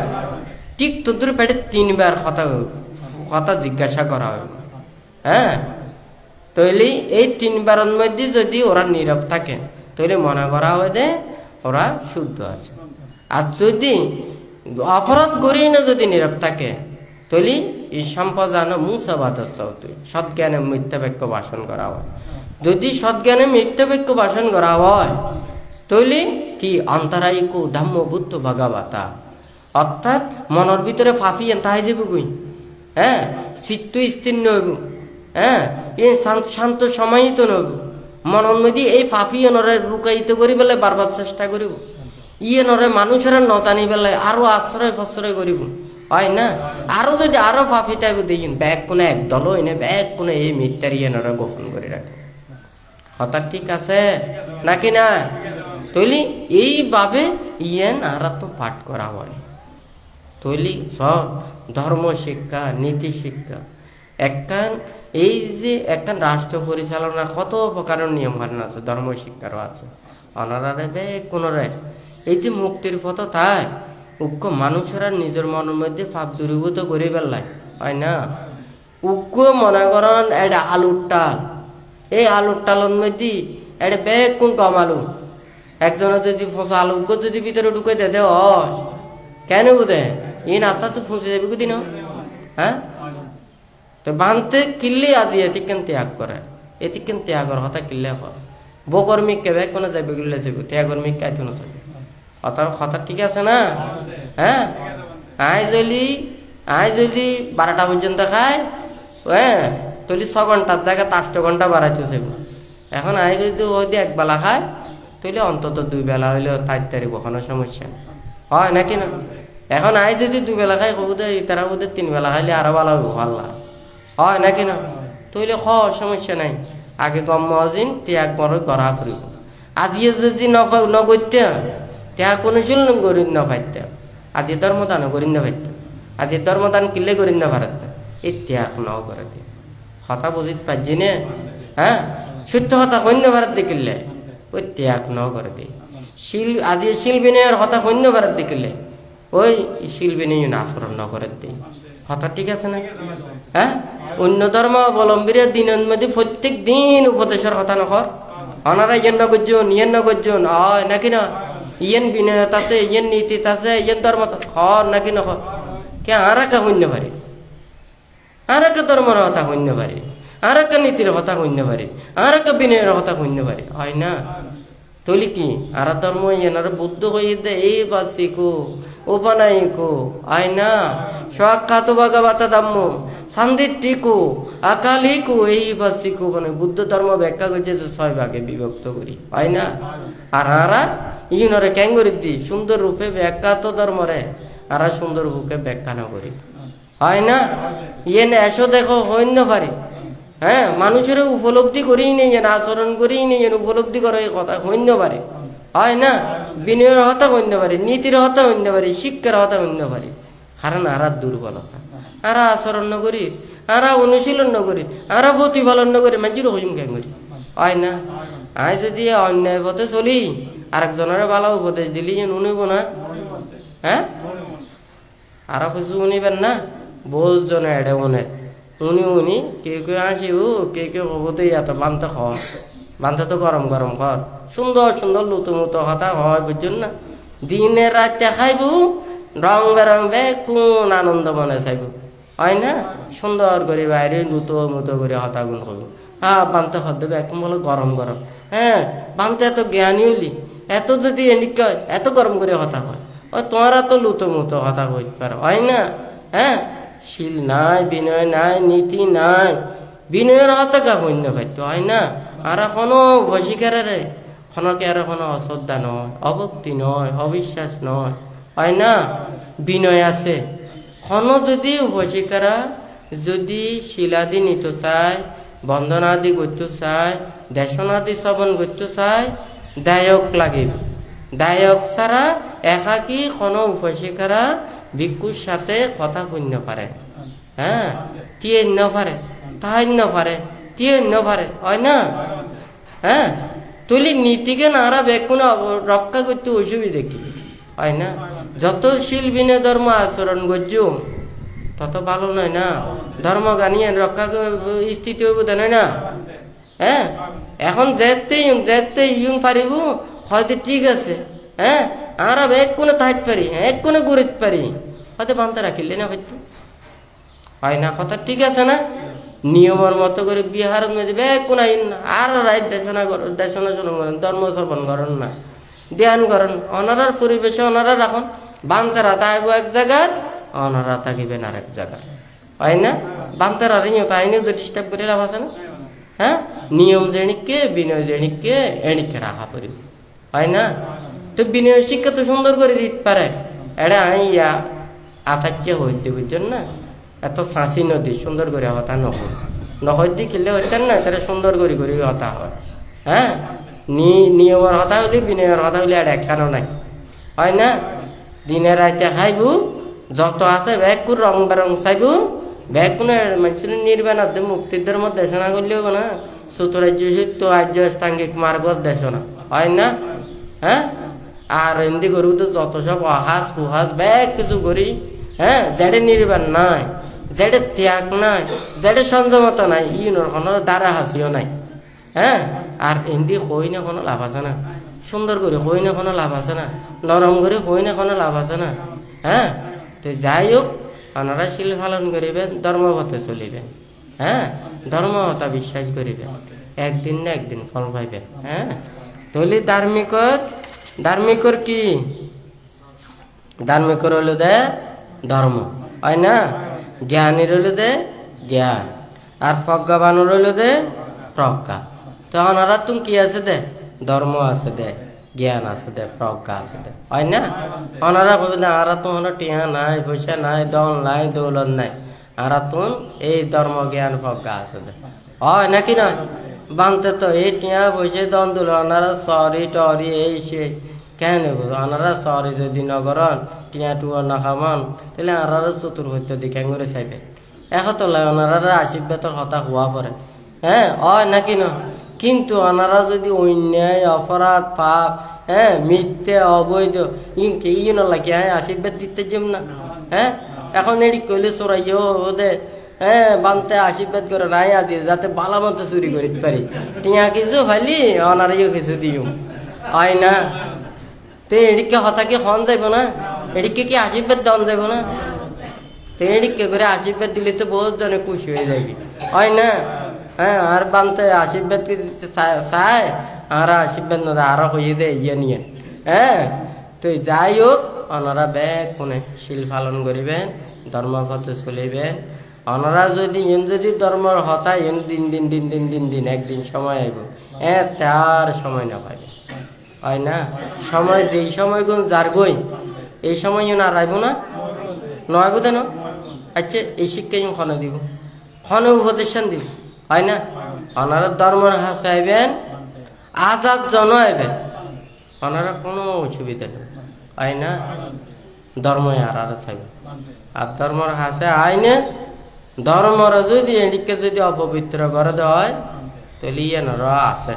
ঠিক তোদের পেটে 3 বার কথা জিজ্ঞাসা করা হবে, হ্যাঁ? তাহলে এই 3 বারের মধ্যে যদি ওরা নীরব থাকে তাহলে মনে করা হয় যে ওরা শুদ্ধ আছে। আর যদি অপরাধ করি না যদি নীরব থাকে তাহলে এই সম্পদান মুসাবাদ সৎজ্ঞানে মিথ্যা বাক্য ভাষণ করা হয়। যদি সৎজ্ঞানে মিথ্যা বাক্য ভাষণ করা হয় তাহলে কি অন্তরাইকো ধম্ম বুদ্ধ ভাগাবাতা, অর্থাৎ মনের ভিতরে ফাঁফিয়ে তাই যাব কই, হ্যাঁ? চিত্ত স্থির নইব, হ্যাঁ? এই শান্ত সমাহিত নইব, মনের মধ্যে এই ফাঁফিয়ে নরে লুকায়িত করি বেলে বারবার চেষ্টা করিব, ইয়ে নরে মানুষের নতানি বেলে আরো আশ্রয় প্রশ্রয় করিব, হয় না? আরো যদি আরো ফাঁফি তাইব দেখিন ব্যাগ কোনো একদল হইনে ব্যাগ কোনো এই মিথ্যার ইয়ে নরে গোপন করে রাখে, কথা ঠিক আছে নাকি না? তৈলি এইভাবে ইয়েন আর তো পাঠ করা হয়। তৈলি সব ধর্ম শিক্ষা, নীতি শিক্ষা, একখান এই যে একখান রাষ্ট্র পরিচালনার কত প্রকারের নিয়ম কানুন আছে, ধর্ম শিক্ষারও আছে। অনারারে বে কোনরে এই যে মুক্তির পথ তাই উগ্র মানুষেরা নিজের মনের মধ্যে পাপ দূরীভূত করে ফেললাই হয় না। উগ্র মনে করেন এটা আলুর টাল, এই আলুর টালের মধ্যে এটা বেগ কোন কম আলু, একজনের যদি ফসা আলু উগ্র যদি ভিতরে ঢুকে দে হয় কেন বুঝে এই আস্তে আস্তে ফুঁসে যাবে কোদিন। হ্যাঁ, তো বানতে কিনলে আজি এতিকেন ত্যাগ করে, এতিকেন ত্যাগর হতা কিনলে কর বকর্মিক কে ব্যাগ কোনো যাবে গেলে যাবে ত্যাগর্মিক কাইতো না যাবে। কথা ঠিক আছে না? হ্যাঁ, আই যদি 12টা পর্যন্ত খায়, হ্যাঁ তলি 6 ঘন্টার জায়গায় 8 ঘন্টা বাড়াইতে চাইব। এখন আই যদি ওই দিয়ে 1 বেলা খায় তৈলে অন্তত 2 বেলা হইলেও তাড়াতাড়ি কোনো সমস্যা হয় নাকি না? এখন আই যদি 2 বেলা খাই বোধ তারা বোধ 3 বেলা খাইলে আরো ভালো হইব, ভাল্লা হয় নাকি না? তৈলে সমস্যা নাই। আগে গম মহাজিন ত্যাগ বড় গড়া ফুরিব। আজিয়ে যদি নগরতে ত্যাগ কোনো ছিল গরিব না পাইতে, আজি ধর্মদান গরিব না পাইতে, আজি ধর্মদান কিনলে গরিব না পারত, এই ত্যাগ ন করে দিয়ে কথা বুঝিত পারছি নে। হ্যাঁ, সত্য কথা সৈন্য ভারত দেখিলে ওই ত্যাগ ন করে দিয়ে আজি শিল বিনয়ের কথা সৈন্য ভারত দেখিলে ওই শিল বিনয় আচরণ ন করে দিই। কথা ঠিক আছে না? হ্যাঁ, অন্য ধর্ম অবলম্বীরা দিনের মধ্যে প্রত্যেক দিন উপদেশের কথা নকর, অনারা ইয়েন নগর্জন ইয়েন নগর্জন হয় নাকি না? ইয়েন বিনয়ত আছে, ইয়েন নীতিত আছে, ইয়েন ধর্ম হর নাকি নকর? কে আর একা শূন্য পারি, আর একা ধর্মের কথা শূন্য পারি, আর একা নীতির কথা শূন্য পারি, আর একা বিনয়ের কথা শূন্য পারি হয় না? তৈলি কি আর ধর্ম ইয়েনার বুদ্ধ হয়ে দে এই বাসিকো উপনায়িকো হয় না? সাক্ষাৎ ভগবত ধম্ম সান্দিটিকো আকালিকো এই বাসিকো মানে বুদ্ধ ধর্ম ব্যাখ্যা করছে 6 ভাগে বিভক্ত করি হয় না? আর আরা ইউনরে ক্যাং করি দি সুন্দর রূপে ব্যাখ্যা তো ধর্মরে আর সুন্দর রূপে ব্যাখ্যা না করি হয় না? ইয়েন এসো দেখো হইন্য পারি। হ্যাঁ, মানুষের উপলব্ধি করেই নেই, আচরণ করেই নেই, উপলব্ধি করে কথা হইন্য পারে হয় না? বিনয়ের হতা হইন্য পারে, নীতির হতা হইন্য পারে, শিক্ষার হতা হইন্য পারে। কারণ আরা দুর্বলতা, আরা আচরণ নকরি, আরা অনুশীলন নকরি, আরা প্রতিপালন নকরি, মানুষের হইম কেন করি হয় না? আই যদি অন্যায় পথে চলি আরেকজনের ভালো উপদেশ দিলি উনিব না? হ্যাঁ, আরো কিছু উনিবেন না? বহুত জনে এডে উনে উনি কেউ আসিব, কেউ হবতে এত বানতে খ বানতে তো গরম গরম কর সুন্দর সুন্দর লুতো মুতো কথা হয় বুঝছেন না? দিনের রাতে খাইব রং বেরং বে কোন আনন্দ মনে চাইব হয় না? সুন্দর করে বাইরে লুতো মুতো করে হতা গুণ করবো। হ্যাঁ, বানতে খর দেবে একদম বলো গরম গরম। হ্যাঁ, বানতে এত জ্ঞানী হলি, এত যদি এনিক এত গরম করে হতা হয়, ও তোমারা তো লুতো মুতো হতা হইতে পারো হয় না? হ্যাঁ, শিল নাই, বিনয় নাই, নীতি নাই, বিনয়ের হতাকা শূন্য খাদ্য হয় না? আর এখনো ভসিকারে খনকে আর এখনো অশ্রদ্ধা নয়, অভক্তি নয়, অবিশ্বাস নয় হয় না? বিনয় আছে খন যদি ভসিকারা যদি শিলাদি নিতে চায়, বন্ধনাদি করতে চায়, দেশনাদি শ্রবণ করতে চায়, দায়ক লাগিব। দায়ক ছাড়া একাকি খন উপশিকারা ভিক্ষুর সাথে কথা শূন্য পারে। হ্যাঁ, তিয়ে ন পারে, তাই ন পারে, তিয়ে ন পারে হয় না? হ্যাঁ, তুলি নীতিকে নারা বেকুন রক্ষা করতে অসুবিধা কি হয় না? যত শিল্পীনে ধর্ম আচরণ করছুম তত ভালো নয় না? ধর্ম গানিয়ে রক্ষা স্থিতি হইব নয় না? হ্যাঁ, এখন যেতে ইউং পারিব হয়তো ঠিক আছে। হ্যাঁ, আর এক কোনে তাইতে পারি, এক কোনে গুরুত পারি, হয়তো বানতে রাখিলে না হয়তো হয় না? কথা ঠিক আছে না? নিয়মের মতো করে বিহারের মধ্যে ব্যাগ কোন আর রায় দেশনা করেন, ধর্ম শ্রবণ করেন না, ধ্যান করেন, অনারার পরিবেশে অনারা রাখুন। বান্তারা তাইব এক জায়গায়, অনারা থাকিবেন আর এক জায়গায় হয় না? বান্তারা তাইনিও তো ডিস্টার্ব করে লাভ আছে না? হ্যাঁ, নিয়ম জেনিককে বিনয় জেনিককে এনিকে রাখা পড়িব হয় না? তো বিনয় শিক্ষা তো সুন্দর করে দিতে পারে। এটা ইয়া আচার্য হইতে বুঝছেন না? এত শাঁসি নদী সুন্দর করে হতা নহয় দি খেললে হইতেন না, তারা সুন্দর করে হতা হয়। হ্যাঁ নিয়মের কথা হইলে বিনয়ের কথা হইলে আর একখানো নাই হয় না দিনে রাইতে খাইব যত আছে ব্যাগ কুর রং বেরং চাইব ব্যাগ কোনো মানুষের নির্বাণ মুক্তির ধর্ম দেশনা করলেও না সুতরাজ্য সত্য আর্য স্থাঙ্গিক মার্গ দেশনা হয় না হ্যাঁ আর এমনি করবো তো যত সব অহাস কুহাস ব্যাগ কিছু করি হ্যাঁ যেটা নির্বাণ নাই যেটা ত্যাগ নাই যেটা সংযমতা নাই ইউনোর কোনো দ্বারা হাসিও নাই হ্যাঁ আর এমনি হই না কোনো লাভ আছে না সুন্দর করে হই না কোনো লাভ আছে না নরম করে হই না কোনো লাভ আছে না হ্যাঁ তো যাই হোক আপনারা শিল পালন করিবেন ধর্মপথে চলিবেন হ্যাঁ ধর্মহতা বিশ্বাস করিবেন একদিন না একদিন ফল পাইবেন হ্যাঁ তাহলে ধার্মিকর কি ধার্মিকর হলো দে ধর্ম হয় না জ্ঞানীর হলো দে জ্ঞান আর প্রজ্ঞাবানের হলো দে প্রজ্ঞা তো ওনারা তুমি কি আছে দে ধর্ম আছে দে জ্ঞান আছে দে প্রজ্ঞা আছে দে হয় না ওনারা কবে না আর তো টিয়া নাই পয়সা নাই দল নাই দৌলত নাই আর তুন এই ধর্ম জ্ঞান প্রজ্ঞা আছে দে হয় নাকি না বানতে তো এই টিয়া পয়সা দন দুল ওনারা সরি টরি এই সে কেন ওনারা সরি যদি নগরন টিয়া টুয়া না খামান তাহলে আনারা চতুর হইতে দিকে করে চাইবে এখন তো ওনারা আশীর্বাদর কথা হওয়া পরে হ্যাঁ হয় নাকি না কিন্তু ওনারা যদি অন্যায় অপরাধ পাপ হ্যাঁ মিথ্যে অবৈধ ইনকে ইন লাগে হ্যাঁ আশীর্বাদ দিতে যাম না হ্যাঁ এখন এটি কইলে চোরাইও ওদের হ্যাঁ বানতে আশীর্বাদ করে নাই আদি যাতে ভালো মতো চুরি করিতে পারি টিয়া কিছু ভালি অনারাইও কিছু দিও হয় না তো এদিকে হতা কি হন যাইব না এদিকে কি আশীর্বাদ দেওয়া যাইব না তো এদিকে করে আশীর্বাদ দিলে তো বহুত জনে খুশি হয়ে যাবি হয় না হ্যাঁ আর বানতে আশীর্বাদ দিতে চায় আর আশীর্বাদ না আরো হয়ে দেয় ইয়ে নিয়ে হ্যাঁ তো যাই হোক ওনারা ব্যাগ কোনে শিল পালন করিবেন ধর্মপথে চলিবেন ওনারা যদি ধর্মর হতায় দিন একদিন সময় আইব তার সময় না পাইবে হয় না সময় যেই সময় গুণ যার গই এই সময় আর আইব না নয় বোধ না আচ্ছা এই শিক্ষা ক্ষণ দিব ক্ষণে উপদেশন দিব হয় না ওনারা ধর্মর হাসে আইবেন আজাদ জন আইবেন ওনারা কোনো অসুবিধা নেই হয় না ধর্ম আর চাইবে আর ধর্মর হাসে আইনে ধর্মর যদি এদিকে যদি অপবিত্র করে দেওয়া হয় তাহলে ইয়ান আছে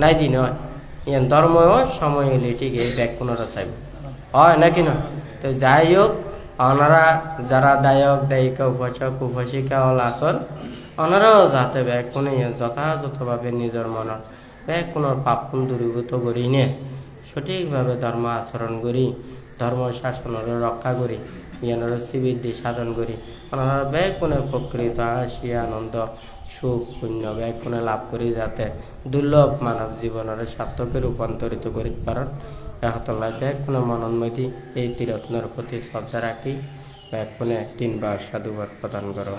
নাই দিন হয় ইয়ান ধর্ম সময় হলে ঠিক এই ব্যাগ পুনরা চাইবে হয় নাকি না তো যাই হোক ওনারা যারা দায়ক দায়িকা উপাসক উপাসিকা হল আসল ওনারাও যাতে ব্যাগ কোনে যথাযথভাবে নিজের মনের ব্যাগ কোনোর পাপ কোন দূরীভূত করি নে সঠিকভাবে ধর্ম আচরণ করি ধর্ম শাসনের রক্ষা করি ইয়ানোর শ্রীবৃদ্ধি সাধন করি ওনারা ব্যাগ কোনে প্রকৃত হাসি আনন্দ সুখ পুণ্য ব্যাগ কোনে লাভ করি যাতে দুর্লভ মানব জীবনের সার্থকে রূপান্তরিত করিতে পারেন একতলায় ব্যাগ কোনে মনোন্মতি এই তীরত্নের প্রতি শ্রদ্ধা রাখি ব্যাগ কোনে 3 বার সাধুবাদ প্রদান করো।